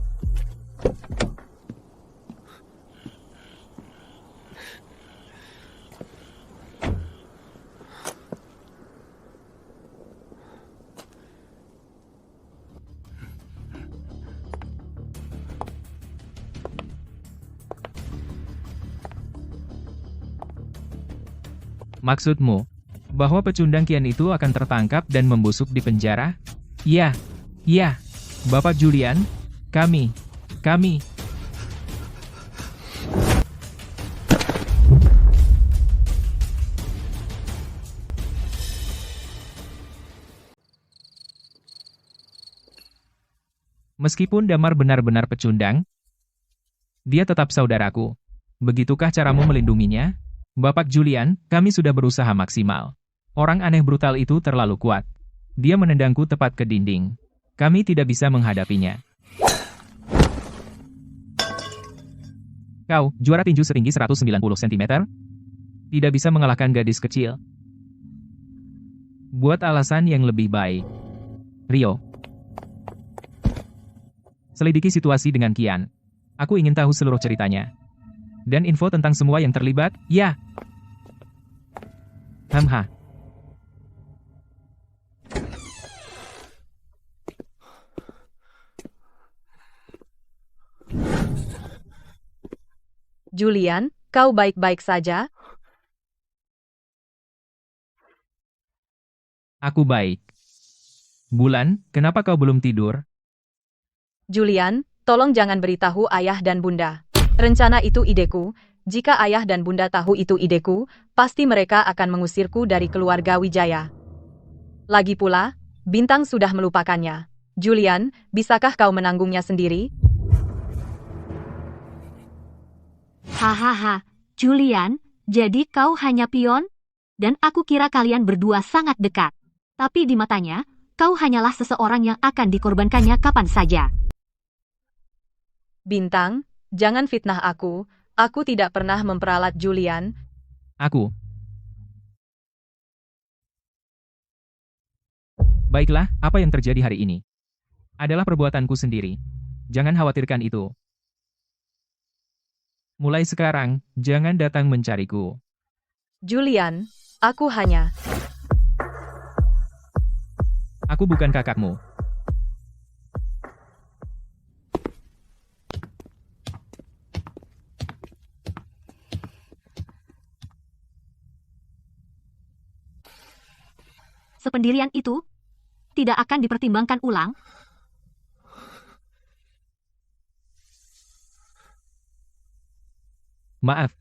Maksudmu, bahwa pecundang Kian itu akan tertangkap dan membusuk di penjara? Ya, Bapak Julian, kami. Meskipun Damar benar-benar pecundang, dia tetap saudaraku. Begitukah caramu melindunginya? Bapak Julian, kami sudah berusaha maksimal. Orang aneh brutal itu terlalu kuat. Dia menendangku tepat ke dinding. Kami tidak bisa menghadapinya. Kau, juara tinju setinggi 190 cm? Tidak bisa mengalahkan gadis kecil. Buat alasan yang lebih baik. Rio. Selidiki situasi dengan Kian. Aku ingin tahu seluruh ceritanya. Dan info tentang semua yang terlibat, ya. Hamha. Julian, kau baik-baik saja? Aku baik. Bulan, kenapa kau belum tidur? Julian, tolong jangan beritahu ayah dan bunda. Rencana itu ideku. Jika ayah dan bunda tahu itu ideku, pasti mereka akan mengusirku dari keluarga Wijaya. Lagi pula, Bintang sudah melupakannya. Julian, bisakah kau menanggungnya sendiri? Hahaha, Julian, jadi kau hanya pion? Dan aku kira kalian berdua sangat dekat. Tapi di matanya, kau hanyalah seseorang yang akan dikorbankannya kapan saja. Bintang, jangan fitnah aku. Aku tidak pernah memperalat Julian. Aku. Baiklah, apa yang terjadi hari ini? Adalah perbuatanku sendiri. Jangan khawatirkan itu. Mulai sekarang, jangan datang mencariku. Julian, aku hanya... Aku bukan kakakmu. Sependirian itu tidak akan dipertimbangkan ulang. Maaf.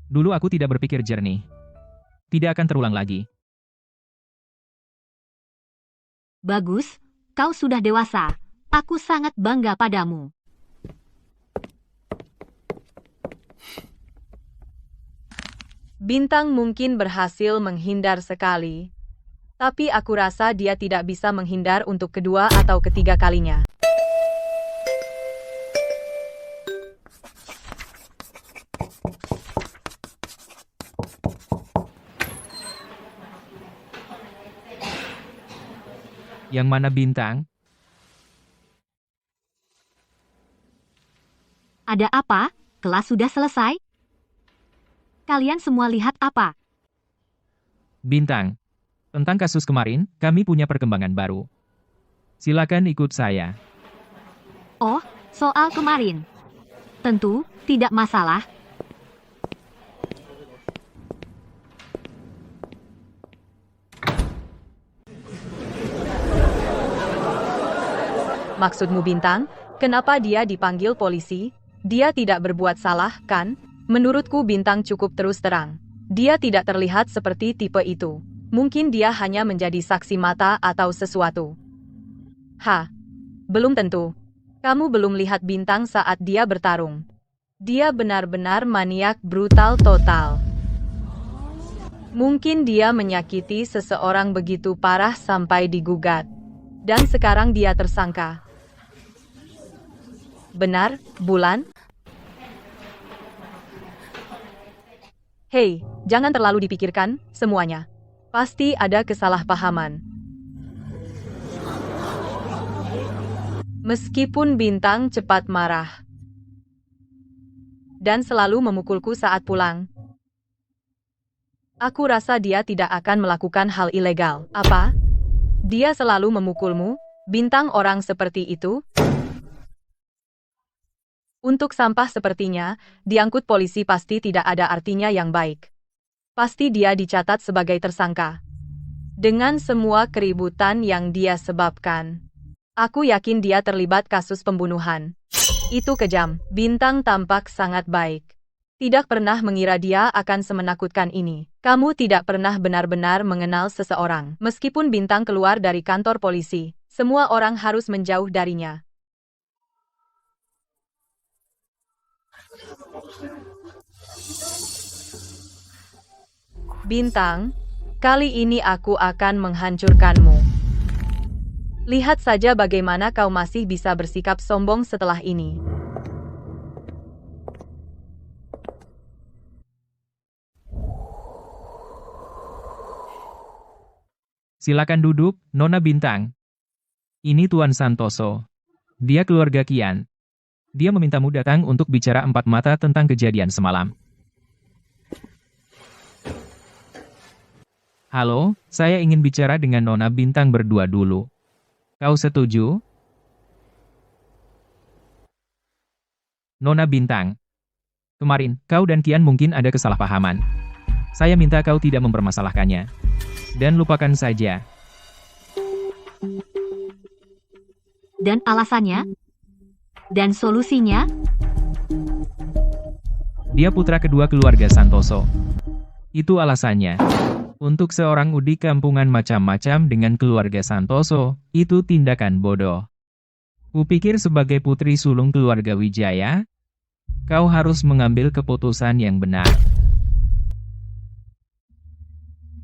Dulu aku tidak berpikir jernih. Tidak akan terulang lagi. Bagus, kau sudah dewasa. Aku sangat bangga padamu. Bintang mungkin berhasil menghindar sekali. Tapi aku rasa dia tidak bisa menghindar untuk kedua atau ketiga kalinya. Yang mana Bintang? Ada apa? Kelas sudah selesai? Kalian semua lihat apa? Bintang. Tentang kasus kemarin, kami punya perkembangan baru. Silakan ikut saya. Oh, soal kemarin. Tentu, tidak masalah. Maksudmu Bintang, kenapa dia dipanggil polisi? Dia tidak berbuat salah, kan? Menurutku Bintang cukup terus terang. Dia tidak terlihat seperti tipe itu. Mungkin dia hanya menjadi saksi mata atau sesuatu. Belum tentu. Kamu belum lihat Bintang saat dia bertarung. Dia benar-benar maniak brutal total. Mungkin dia menyakiti seseorang begitu parah sampai digugat. Dan sekarang dia tersangka. Benar, Bulan? Hei, jangan terlalu dipikirkan, semuanya. Pasti ada kesalahpahaman. Meskipun Bintang cepat marah. Dan selalu memukulku saat pulang. Aku rasa dia tidak akan melakukan hal ilegal. Apa? Dia selalu memukulmu? Bintang orang seperti itu? Untuk sampah sepertinya, diangkut polisi pasti tidak ada artinya yang baik. Pasti dia dicatat sebagai tersangka. Dengan semua keributan yang dia sebabkan. Aku yakin dia terlibat kasus pembunuhan. Itu kejam. Bintang tampak sangat baik. Tidak pernah mengira dia akan semenakutkan ini. Kamu tidak pernah benar-benar mengenal seseorang. Meskipun Bintang keluar dari kantor polisi, semua orang harus menjauh darinya. Bintang, kali ini aku akan menghancurkanmu. Lihat saja bagaimana kau masih bisa bersikap sombong setelah ini. Silakan duduk, Nona Bintang. Ini Tuan Santoso. Dia keluarga Kian. Dia memintamu datang untuk bicara empat mata tentang kejadian semalam. Halo, saya ingin bicara dengan Nona Bintang berdua dulu. Kau setuju? Nona Bintang. Kemarin, kau dan Kian mungkin ada kesalahpahaman. Saya minta kau tidak mempermasalahkannya. Dan lupakan saja. Dan alasannya? Dan solusinya? Dia putra kedua keluarga Santoso. Itu alasannya. Untuk seorang udi kampungan macam-macam dengan keluarga Santoso, itu tindakan bodoh. Kupikir sebagai putri sulung keluarga Wijaya, kau harus mengambil keputusan yang benar.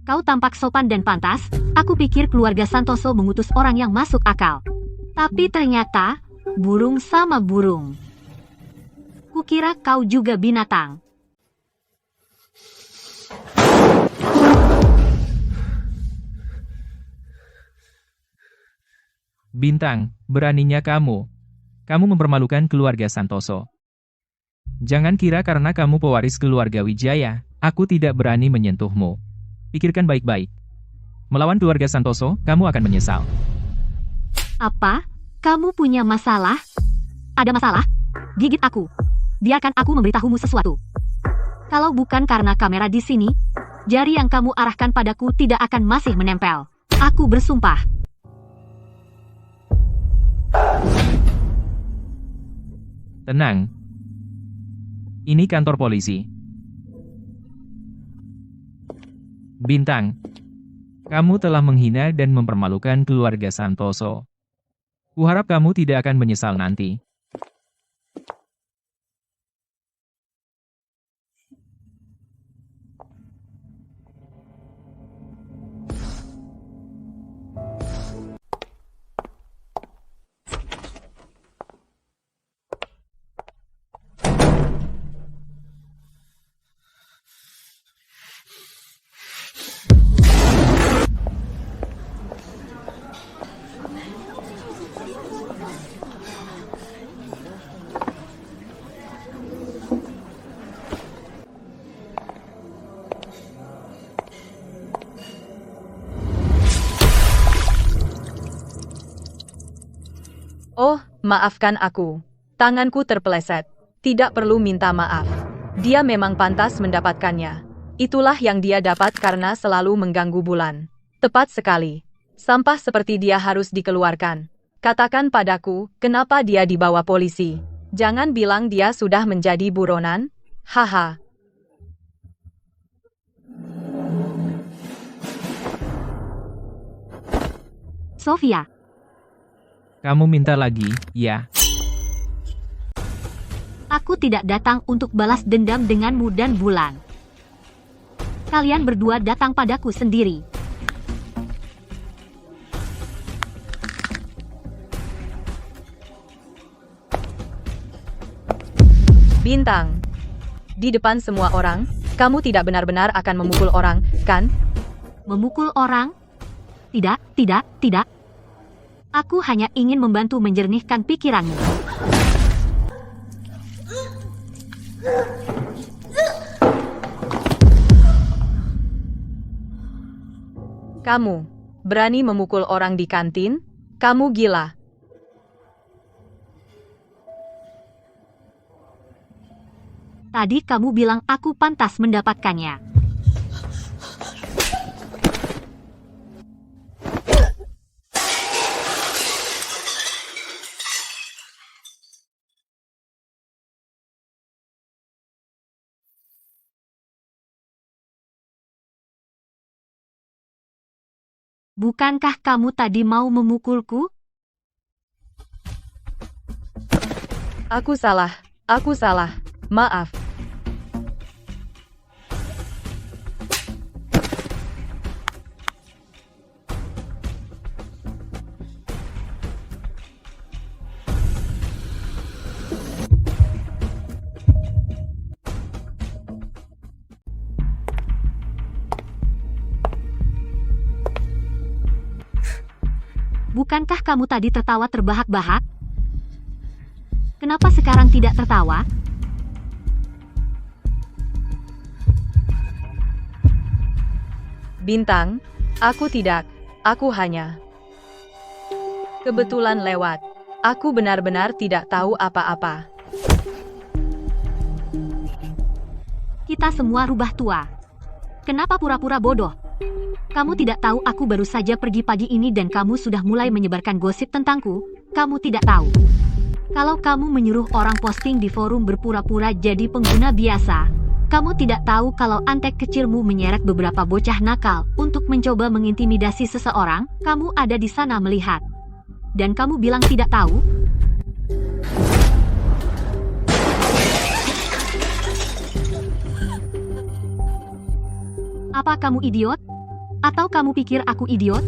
Kau tampak sopan dan pantas. Aku pikir keluarga Santoso mengutus orang yang masuk akal. Tapi ternyata, burung sama burung. Kukira kau juga binatang. Bintang, beraninya kamu. Kamu mempermalukan keluarga Santoso. Jangan kira karena kamu pewaris keluarga Wijaya, aku tidak berani menyentuhmu. Pikirkan baik-baik. Melawan keluarga Santoso, kamu akan menyesal. Apa? Kamu punya masalah? Ada masalah? Gigit aku. Biarkan aku memberitahumu sesuatu. Kalau bukan karena kamera di sini, jari yang kamu arahkan padaku tidak akan masih menempel. Aku bersumpah. Tenang. Ini kantor polisi. Bintang, kamu telah menghina dan mempermalukan keluarga Santoso. Kuharap kamu tidak akan menyesal nanti. Oh, maafkan aku. Tanganku terpeleset. Tidak perlu minta maaf. Dia memang pantas mendapatkannya. Itulah yang dia dapat karena selalu mengganggu Bulan. Tepat sekali. Sampah seperti dia harus dikeluarkan. Katakan padaku, kenapa dia dibawa polisi? Jangan bilang dia sudah menjadi buronan. Haha. Sofia, Kamu minta lagi, ya? aku tidak datang untuk balas dendam denganmu dan Bulan. Kalian berdua datang padaku sendiri. Bintang. Di depan semua orang, kamu tidak benar-benar akan memukul orang, kan? Memukul orang? Tidak, tidak, tidak. Aku hanya ingin membantu menjernihkan pikiranmu. Kamu berani memukul orang di kantin? Kamu gila. Tadi kamu bilang aku pantas mendapatkannya. Bukankah kamu tadi mau memukulku? Aku salah. Aku salah. Maaf. Bukankah kamu tadi tertawa terbahak-bahak? Kenapa sekarang tidak tertawa? Bintang, aku tidak. Aku hanya kebetulan lewat. Aku benar-benar tidak tahu apa-apa. Kita semua rubah tua. Kenapa pura-pura bodoh? Kamu tidak tahu aku baru saja pergi pagi ini dan kamu sudah mulai menyebarkan gosip tentangku? Kamu tidak tahu. Kalau kamu menyuruh orang posting di forum berpura-pura jadi pengguna biasa, kamu tidak tahu kalau antek kecilmu menyeret beberapa bocah nakal untuk mencoba mengintimidasi seseorang, kamu ada di sana melihat. Dan kamu bilang tidak tahu? Apa kamu idiot? Atau kamu pikir aku idiot?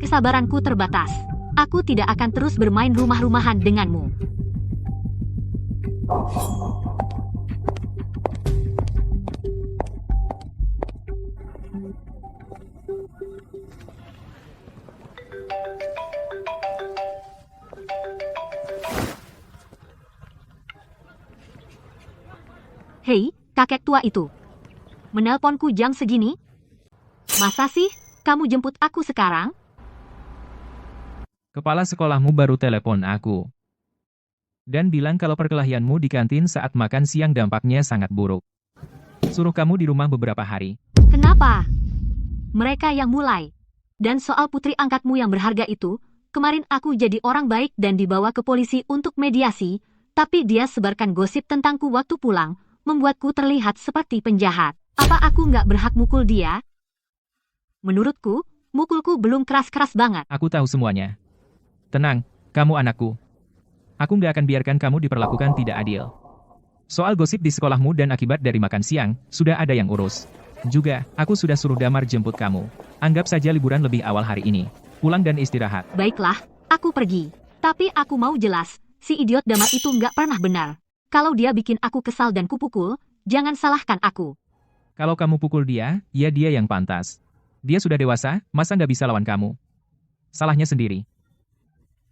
Kesabaranku terbatas. Aku tidak akan terus bermain rumah-rumahan denganmu. Hei, kakek tua itu. Menelponku jam segini? Masa sih, kamu jemput aku sekarang? Kepala sekolahmu baru telepon aku. Dan bilang kalau perkelahianmu di kantin saat makan siang dampaknya sangat buruk. Suruh kamu di rumah beberapa hari. Kenapa? Mereka yang mulai. Dan soal putri angkatmu yang berharga itu, kemarin aku jadi orang baik dan dibawa ke polisi untuk mediasi, tapi dia sebarkan gosip tentangku waktu pulang, membuatku terlihat seperti penjahat. Apa aku nggak berhak mukul dia? Menurutku, mukulku belum keras-keras banget. Aku tahu semuanya. Tenang, kamu anakku. Aku nggak akan biarkan kamu diperlakukan tidak adil. Soal gosip di sekolahmu dan akibat dari makan siang, sudah ada yang urus. Juga, aku sudah suruh Damar jemput kamu. Anggap saja liburan lebih awal hari ini. Pulang dan istirahat. Baiklah, aku pergi. Tapi aku mau jelas, si idiot Damar itu nggak pernah benar. Kalau dia bikin aku kesal dan kupukul, jangan salahkan aku. Kalau kamu pukul dia, ya dia yang pantas. Dia sudah dewasa, masa nggak bisa lawan kamu? Salahnya sendiri.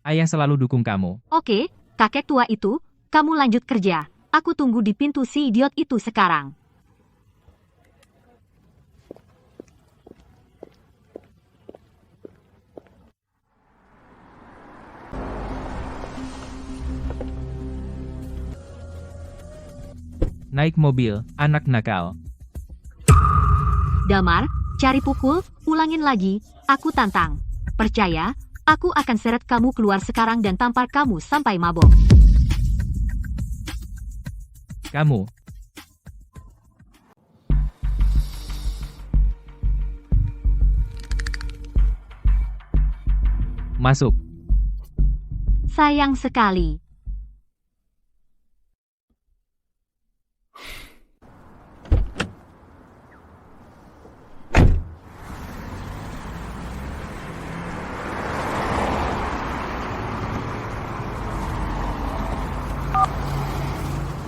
Ayah selalu dukung kamu. Oke, kakek tua itu, kamu lanjut kerja. Aku tunggu di pintu si idiot itu sekarang. Naik mobil, anak nakal. Damar, cari pukul, ulangin lagi, aku tantang. Percaya, aku akan seret kamu keluar sekarang dan tampar kamu sampai mabok. Kamu. Masuk. Sayang sekali.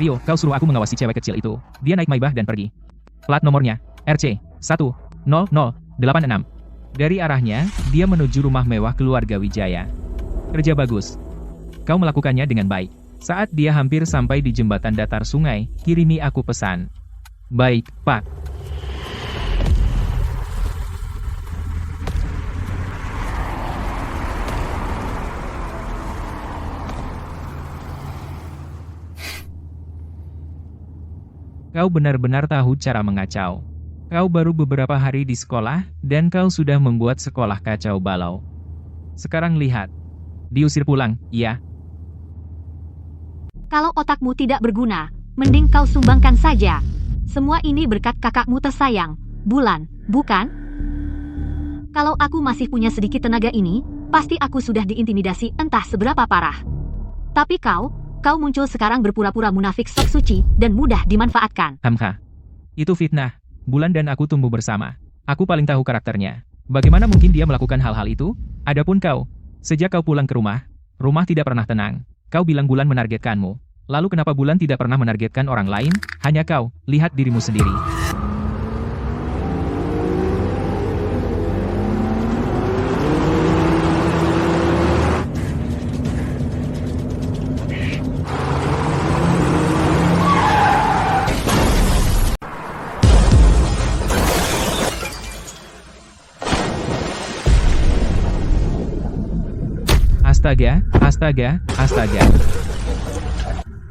Rio, kau suruh aku mengawasi cewek kecil itu. Dia naik Maybach dan pergi. Plat nomornya, RC, 100086. Dari arahnya, dia menuju rumah mewah keluarga Wijaya. Kerja bagus. Kau melakukannya dengan baik. Saat dia hampir sampai di jembatan datar sungai, kirimi aku pesan. Baik, Pak. Kau benar-benar tahu cara mengacau. Kau baru beberapa hari di sekolah, dan kau sudah membuat sekolah kacau balau. Sekarang lihat. Diusir pulang, iya. Kalau otakmu tidak berguna, mending kau sumbangkan saja. Semua ini berkat kakakmu tersayang, Bulan, bukan? Kalau aku masih punya sedikit tenaga ini, pasti aku sudah diintimidasi entah seberapa parah. Tapi kau muncul sekarang berpura-pura munafik sok suci dan mudah dimanfaatkan. Hamha. Itu fitnah. Bulan dan aku tumbuh bersama. Aku paling tahu karakternya. Bagaimana mungkin dia melakukan hal-hal itu? Adapun kau, sejak kau pulang ke rumah tidak pernah tenang. Kau bilang Bulan menargetkanmu. Lalu kenapa Bulan tidak pernah menargetkan orang lain? Hanya kau, lihat dirimu sendiri. Astaga.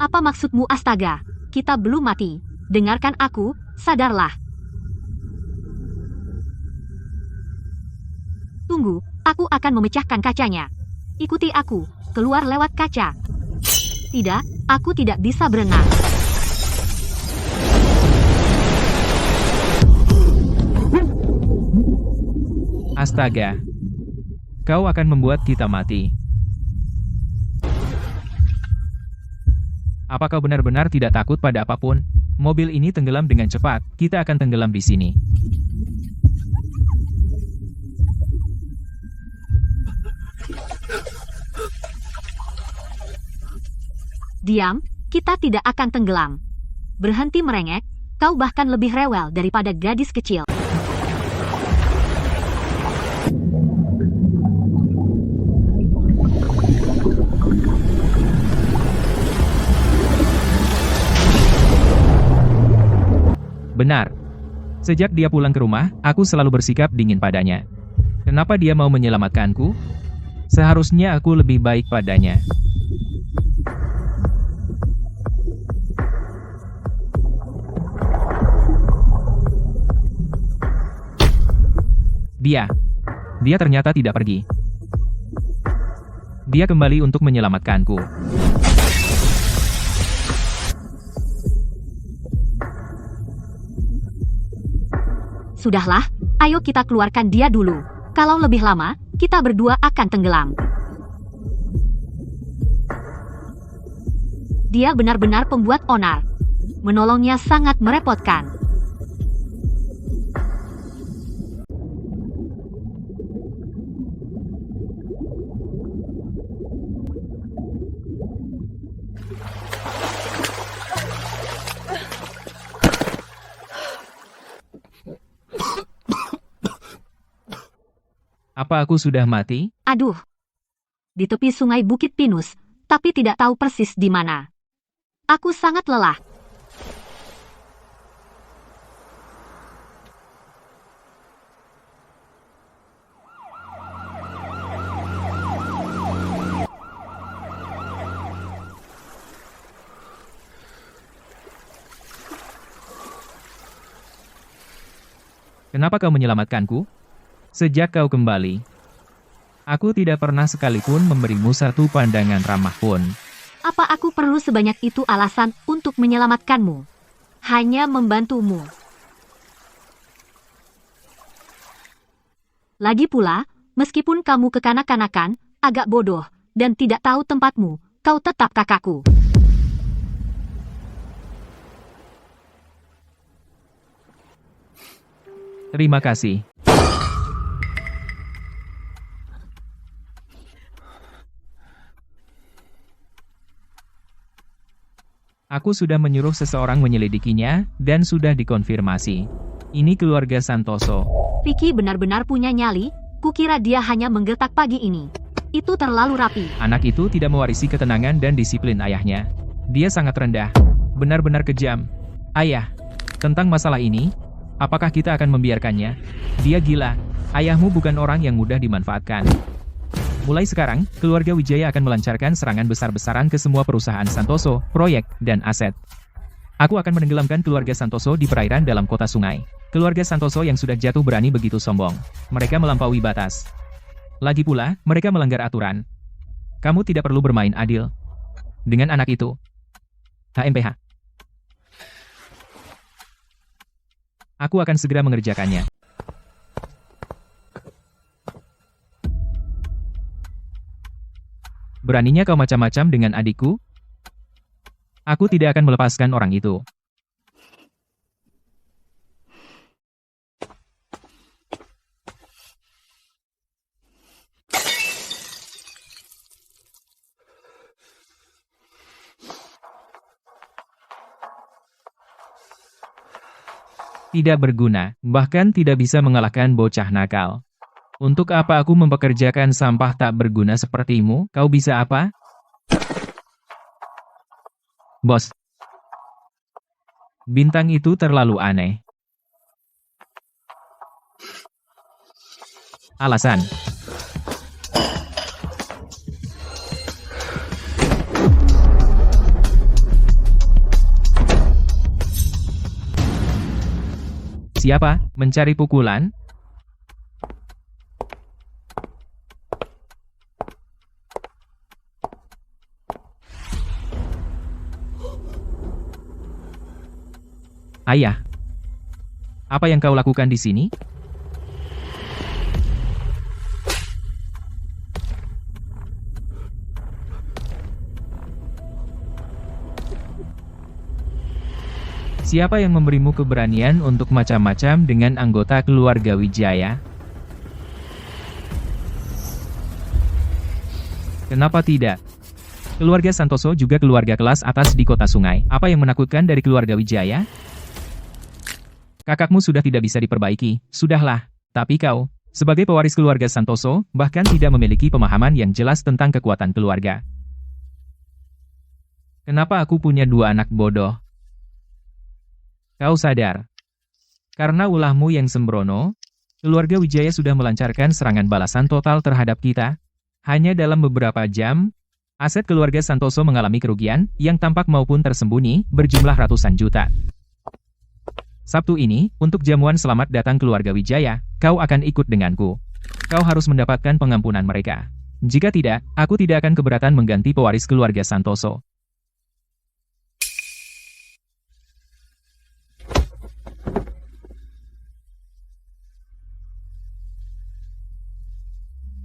Apa maksudmu astaga? Kita belum mati. Dengarkan aku, sadarlah. Tunggu, aku akan memecahkan kacanya. Ikuti aku, keluar lewat kaca. Tidak, aku tidak bisa berenang. Astaga. Kau akan membuat kita mati. Apa kau benar-benar tidak takut pada apapun? Mobil ini tenggelam dengan cepat, kita akan tenggelam di sini. Diam, kita tidak akan tenggelam. Berhenti merengek, kau bahkan lebih rewel daripada gadis kecil. Benar. Sejak dia pulang ke rumah, aku selalu bersikap dingin padanya. Kenapa dia mau menyelamatkanku? Seharusnya aku lebih baik padanya. Dia ternyata tidak pergi. Dia kembali untuk menyelamatkanku. Sudahlah, ayo kita keluarkan dia dulu. Kalau lebih lama, kita berdua akan tenggelam. Dia benar-benar pembuat onar. Menolongnya sangat merepotkan. Apa aku sudah mati? Aduh. Di tepi sungai Bukit Pinus, tapi tidak tahu persis di mana. Aku sangat lelah. Kenapa kau menyelamatkanku? Sejak kau kembali, aku tidak pernah sekalipun memberimu satu pandangan ramah pun. Apa aku perlu sebanyak itu alasan untuk menyelamatkanmu? Hanya membantumu. Lagi pula, meskipun kamu kekanak-kanakan, agak bodoh, dan tidak tahu tempatmu, kau tetap kakakku. Terima kasih. Aku sudah menyuruh seseorang menyelidikinya, dan sudah dikonfirmasi. Ini keluarga Santoso. Vicky benar-benar punya nyali, kukira dia hanya menggertak pagi ini. Itu terlalu rapi. Anak itu tidak mewarisi ketenangan dan disiplin ayahnya. Dia sangat rendah. Benar-benar kejam. Ayah, tentang masalah ini, apakah kita akan membiarkannya? Dia gila. Ayahmu bukan orang yang mudah dimanfaatkan. Mulai sekarang, keluarga Wijaya akan melancarkan serangan besar-besaran ke semua perusahaan Santoso, proyek, dan aset. Aku akan menenggelamkan keluarga Santoso di perairan dalam kota sungai. Keluarga Santoso yang sudah jatuh berani begitu sombong. Mereka melampaui batas. Lagi pula, mereka melanggar aturan. Kamu tidak perlu bermain adil dengan anak itu. HMPH. Aku akan segera mengerjakannya. Beraninya kau macam-macam dengan adikku? Aku tidak akan melepaskan orang itu. Tidak berguna, bahkan tidak bisa mengalahkan bocah nakal. Untuk apa aku mempekerjakan sampah tak berguna sepertimu? Kau bisa apa? Bos. Bintang itu terlalu aneh. Alasan. Siapa? Mencari pukulan? Ayah, apa yang kau lakukan di sini? Siapa yang memberimu keberanian untuk macam-macam dengan anggota keluarga Wijaya? Kenapa tidak? Keluarga Santoso juga keluarga kelas atas di kota sungai. Apa yang menakutkan dari keluarga Wijaya? Kakakmu sudah tidak bisa diperbaiki, sudahlah. Tapi kau, sebagai pewaris keluarga Santoso, bahkan tidak memiliki pemahaman yang jelas tentang kekuatan keluarga. Kenapa aku punya dua anak bodoh? Kau sadar? Karena ulahmu yang sembrono, keluarga Wijaya sudah melancarkan serangan balasan total terhadap kita. Hanya dalam beberapa jam, aset keluarga Santoso mengalami kerugian, yang tampak maupun tersembunyi, berjumlah ratusan juta. Sabtu ini, untuk jamuan selamat datang keluarga Wijaya, kau akan ikut denganku. Kau harus mendapatkan pengampunan mereka. Jika tidak, aku tidak akan keberatan mengganti pewaris keluarga Santoso.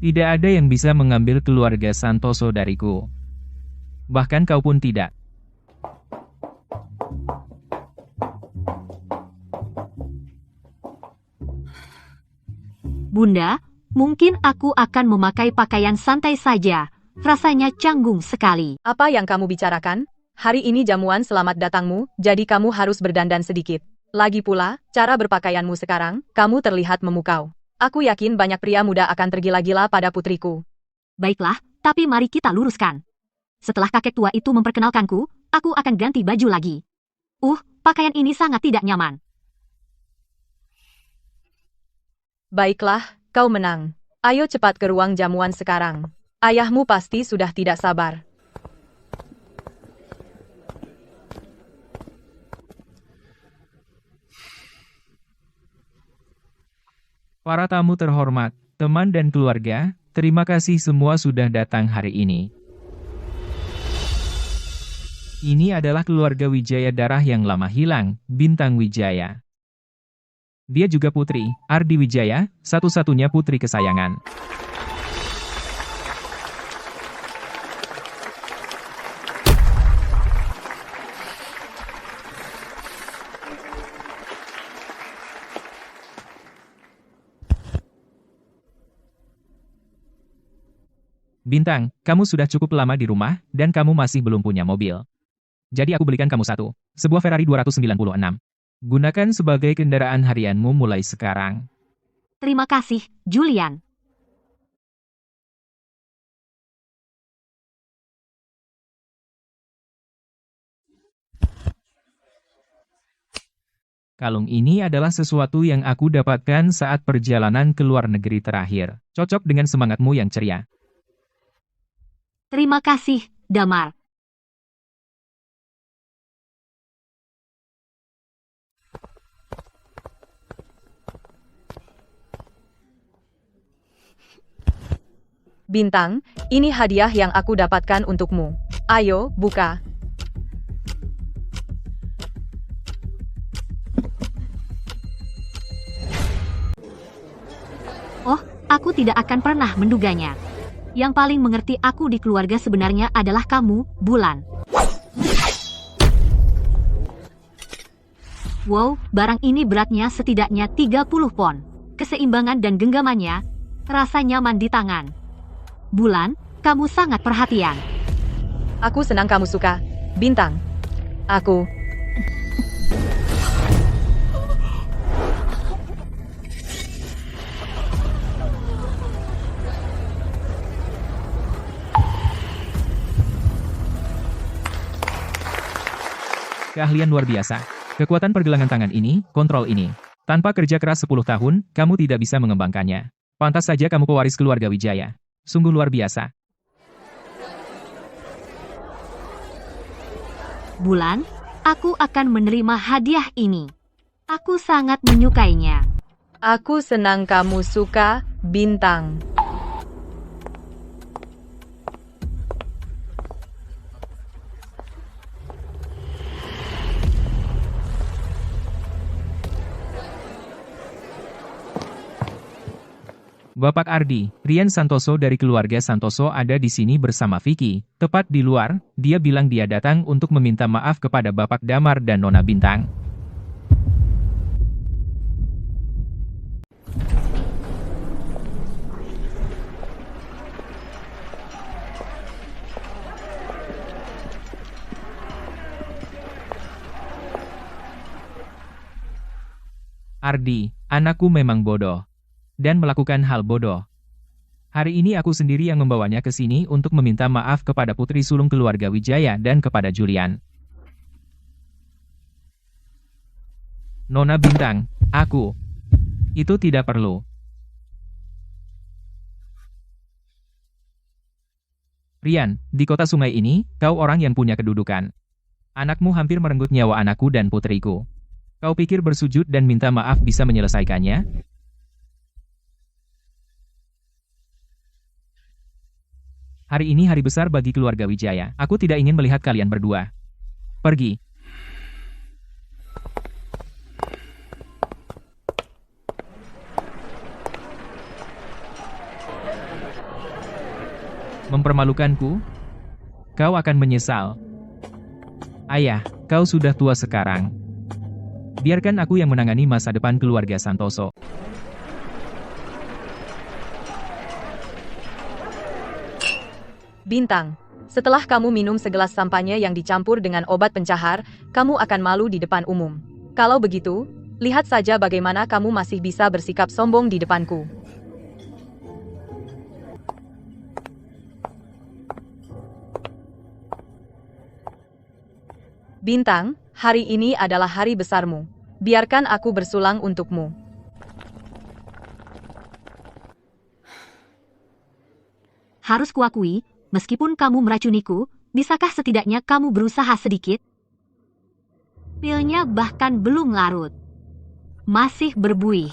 Tidak ada yang bisa mengambil keluarga Santoso dariku. Bahkan kau pun tidak. Bunda, mungkin aku akan memakai pakaian santai saja. Rasanya canggung sekali. Apa yang kamu bicarakan? Hari ini jamuan selamat datangmu, jadi kamu harus berdandan sedikit. Lagi pula, cara berpakaianmu sekarang, kamu terlihat memukau. Aku yakin banyak pria muda akan tergila-gila pada putriku. Baiklah, tapi mari kita luruskan. Setelah kakek tua itu memperkenalkanku, aku akan ganti baju lagi. Pakaian ini sangat tidak nyaman. Baiklah, kau menang. Ayo cepat ke ruang jamuan sekarang. Ayahmu pasti sudah tidak sabar. Para tamu terhormat, teman dan keluarga, terima kasih semua sudah datang hari ini. Ini adalah keluarga Wijaya Darah yang lama hilang, Bintang Wijaya. Dia juga putri, Ardi Wijaya, satu-satunya putri kesayangan. Bintang, kamu sudah cukup lama di rumah, dan kamu masih belum punya mobil. Jadi aku belikan kamu sebuah Ferrari 296. Gunakan sebagai kendaraan harianmu mulai sekarang. Terima kasih, Julian. Kalung ini adalah sesuatu yang aku dapatkan saat perjalanan ke luar negeri terakhir. Cocok dengan semangatmu yang ceria. Terima kasih, Damar. Bintang, ini hadiah yang aku dapatkan untukmu. Ayo, buka. Oh, aku tidak akan pernah menduganya. Yang paling mengerti aku di keluarga sebenarnya adalah kamu, Bulan. Wow, barang ini beratnya setidaknya 30 pon. Keseimbangan dan genggamannya terasa nyaman di tangan. Bulan, kamu sangat perhatian. Aku senang kamu suka. Bintang. Aku. Keahlian luar biasa. Kekuatan pergelangan tangan ini, kontrol ini. Tanpa kerja keras 10 tahun, kamu tidak bisa mengembangkannya. Pantas saja kamu pewaris keluarga Wijaya. Sungguh luar biasa. Bulan, aku akan menerima hadiah ini. Aku sangat menyukainya. Aku senang kamu suka, Bintang. Bapak Ardi, Rian Santoso dari keluarga Santoso ada di sini bersama Vicky. Tepat di luar, dia bilang dia datang untuk meminta maaf kepada Bapak Damar dan Nona Bintang. Ardi, anakku memang bodoh. Dan melakukan hal bodoh. Hari ini aku sendiri yang membawanya ke sini untuk meminta maaf kepada putri sulung keluarga Wijaya dan kepada Julian. Nona Bintang, aku. Itu tidak perlu. Rian, di kota sungai ini, kau orang yang punya kedudukan. Anakmu hampir merenggut nyawa anakku dan putriku. Kau pikir bersujud dan minta maaf bisa menyelesaikannya? Hari ini hari besar bagi keluarga Wijaya. Aku tidak ingin melihat kalian berdua. Pergi. Mempermalukanku? Kau akan menyesal. Ayah, kau sudah tua sekarang. Biarkan aku yang menangani masa depan keluarga Santoso. Bintang, setelah kamu minum segelas sampanye yang dicampur dengan obat pencahar, kamu akan malu di depan umum. Kalau begitu, lihat saja bagaimana kamu masih bisa bersikap sombong di depanku. Bintang, hari ini adalah hari besarmu. Biarkan aku bersulang untukmu. Harus kuakui, meskipun kamu meracuniku, bisakah setidaknya kamu berusaha sedikit? Pilnya bahkan belum larut. Masih berbuih.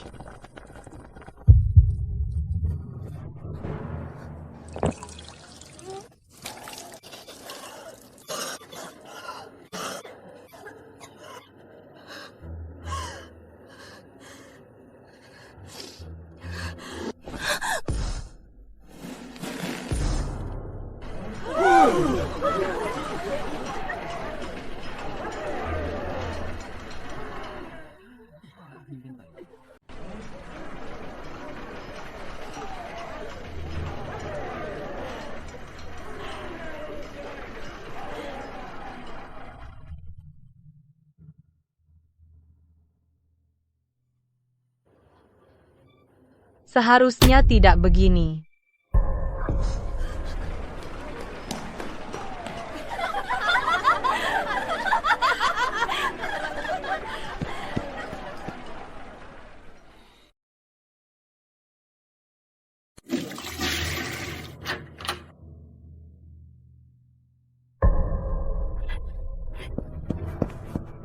Seharusnya tidak begini.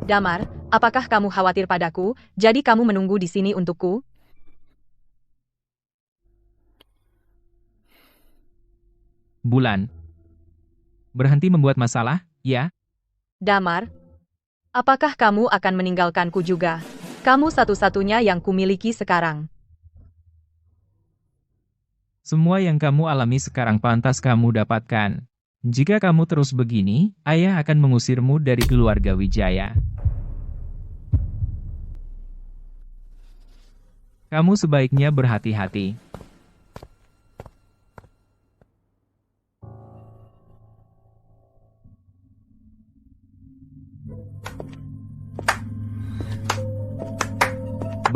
Damar, apakah kamu khawatir padaku, jadi kamu menunggu di sini untukku? Bulan. Berhenti membuat masalah, ya? Damar, apakah kamu akan meninggalkanku juga? Kamu satu-satunya yang kumiliki sekarang. Semua yang kamu alami sekarang pantas kamu dapatkan. Jika kamu terus begini, ayah akan mengusirmu dari keluarga Wijaya. Kamu sebaiknya berhati-hati.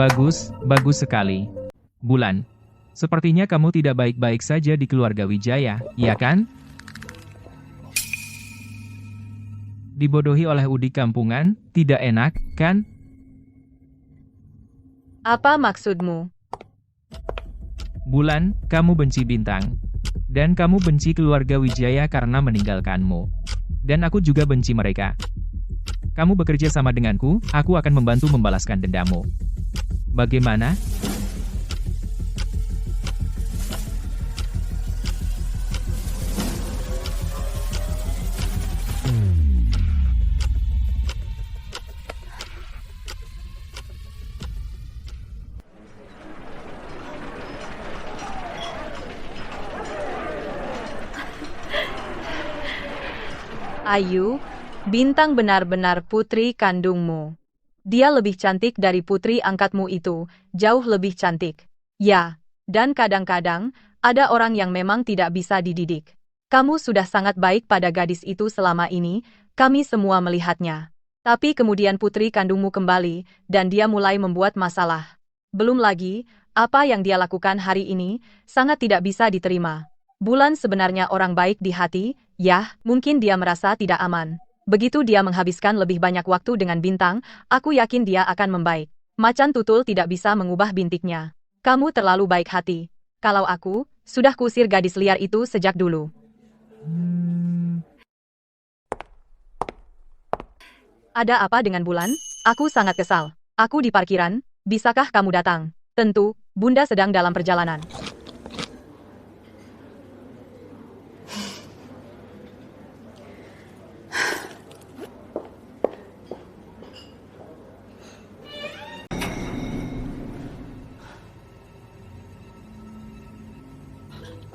Bagus, bagus sekali. Bulan, sepertinya kamu tidak baik-baik saja di keluarga Wijaya, iya kan? Dibodohi oleh Udi kampungan, tidak enak, kan? Apa maksudmu? Bulan, kamu benci Bintang. Dan kamu benci keluarga Wijaya karena meninggalkanmu. Dan aku juga benci mereka. Kamu bekerja sama denganku, aku akan membantu membalaskan dendammu. Bagaimana? Ayu, Bintang benar-benar putri kandungmu. Dia lebih cantik dari putri angkatmu itu, jauh lebih cantik. Ya, dan kadang-kadang, ada orang yang memang tidak bisa dididik. Kamu sudah sangat baik pada gadis itu selama ini, kami semua melihatnya. Tapi kemudian putri kandungmu kembali, dan dia mulai membuat masalah. Belum lagi, apa yang dia lakukan hari ini, sangat tidak bisa diterima. Bulan sebenarnya orang baik di hati, ya, mungkin dia merasa tidak aman. Begitu dia menghabiskan lebih banyak waktu dengan Bintang, aku yakin dia akan membaik. Macan tutul tidak bisa mengubah bintiknya. Kamu terlalu baik hati. Kalau aku, sudah kusir gadis liar itu sejak dulu. Ada apa dengan Bulan? Aku sangat kesal. Aku di parkiran, bisakah kamu datang? Tentu, Bunda sedang dalam perjalanan.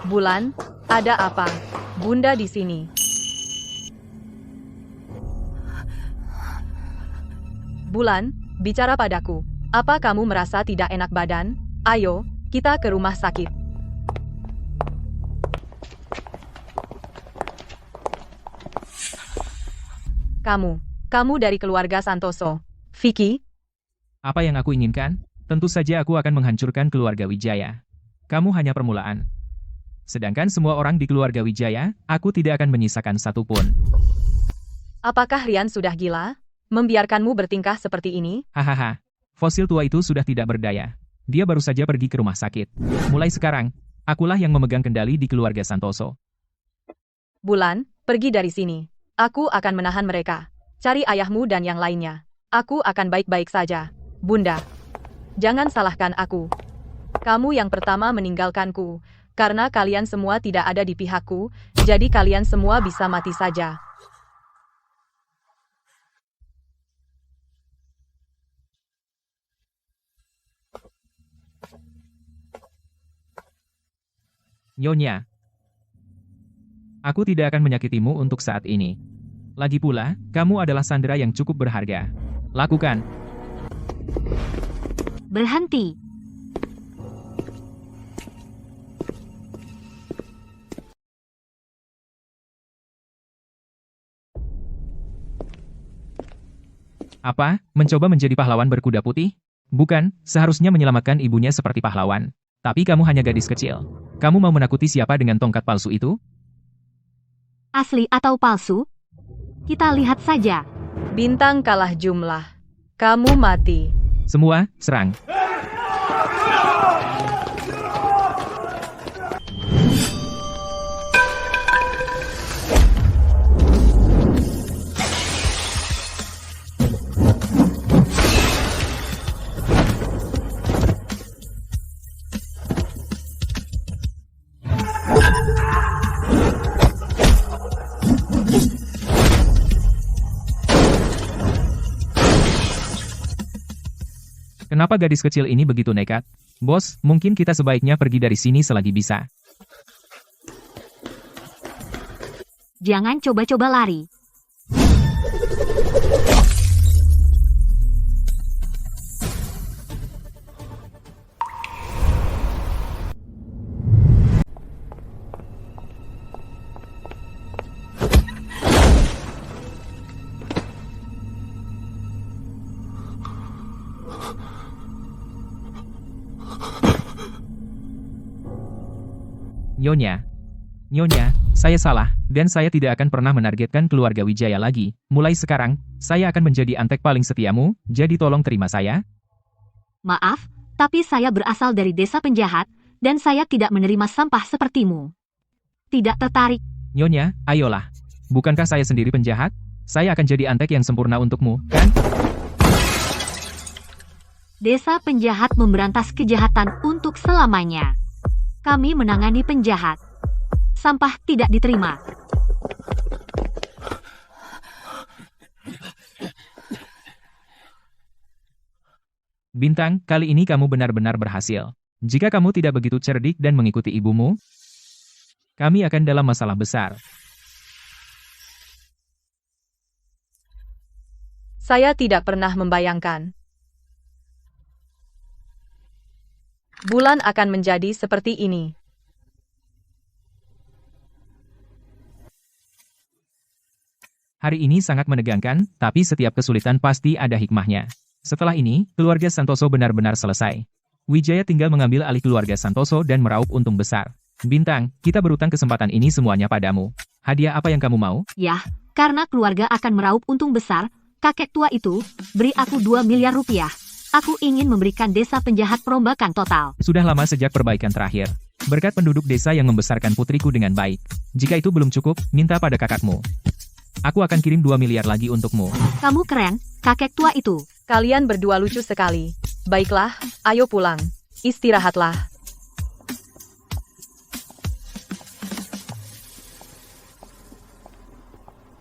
Bulan, ada apa? Bunda di sini. Bulan, bicara padaku. Apa kamu merasa tidak enak badan? Ayo, kita ke rumah sakit. Kamu dari keluarga Santoso. Vicky? Apa yang aku inginkan? Tentu saja aku akan menghancurkan keluarga Wijaya. Kamu hanya permulaan. Sedangkan semua orang di keluarga Wijaya, aku tidak akan menyisakan satupun. Apakah Rian sudah gila? Membiarkanmu bertingkah seperti ini? Hahaha, fosil tua itu sudah tidak berdaya. Dia baru saja pergi ke rumah sakit. Mulai sekarang, akulah yang memegang kendali di keluarga Santoso. Bulan, pergi dari sini. Aku akan menahan mereka. Cari ayahmu dan yang lainnya. Aku akan baik-baik saja. Bunda, jangan salahkan aku. Kamu yang pertama meninggalkanku. Karena kalian semua tidak ada di pihakku, jadi kalian semua bisa mati saja. Nyonya, aku tidak akan menyakitimu untuk saat ini. Lagi pula, kamu adalah sandera yang cukup berharga. Lakukan. Berhenti. Apa? Mencoba menjadi pahlawan berkuda putih? Bukan, seharusnya menyelamatkan ibunya seperti pahlawan. Tapi kamu hanya gadis kecil. Kamu mau menakuti siapa dengan tongkat palsu itu? Asli atau palsu? Kita lihat saja. Bintang kalah jumlah. Kamu mati. Semua, serang. Kenapa gadis kecil ini begitu nekat? Bos, mungkin kita sebaiknya pergi dari sini selagi bisa. Jangan coba-coba lari. Nyonya, saya salah, dan saya tidak akan pernah menargetkan keluarga Wijaya lagi. Mulai sekarang, saya akan menjadi antek paling setiamu, jadi tolong terima saya. Maaf, tapi saya berasal dari desa penjahat, dan saya tidak menerima sampah sepertimu. Tidak tertarik. Nyonya, ayolah. Bukankah saya sendiri penjahat? Saya akan jadi antek yang sempurna untukmu, kan? Desa penjahat memberantas kejahatan untuk selamanya. Kami menangani penjahat. Sampah tidak diterima. Bintang, kali ini kamu benar-benar berhasil. Jika kamu tidak begitu cerdik dan mengikuti ibumu, kami akan dalam masalah besar. Saya tidak pernah membayangkan bulan akan menjadi seperti ini. Hari ini sangat menegangkan, tapi setiap kesulitan pasti ada hikmahnya. Setelah ini, keluarga Santoso benar-benar selesai. Wijaya tinggal mengambil alih keluarga Santoso dan meraup untung besar. Bintang, kita berutang kesempatan ini semuanya padamu. Hadiah apa yang kamu mau? Yah, karena keluarga akan meraup untung besar, kakek tua itu, beri aku 2 miliar rupiah. Aku ingin memberikan desa penjahat perombakan total. Sudah lama sejak perbaikan terakhir. Berkat penduduk desa yang membesarkan putriku dengan baik. Jika itu belum cukup, minta pada kakakmu. Aku akan kirim 2 miliar lagi untukmu. Kamu keren, kakek tua itu. Kalian berdua lucu sekali. Baiklah, ayo pulang. Istirahatlah.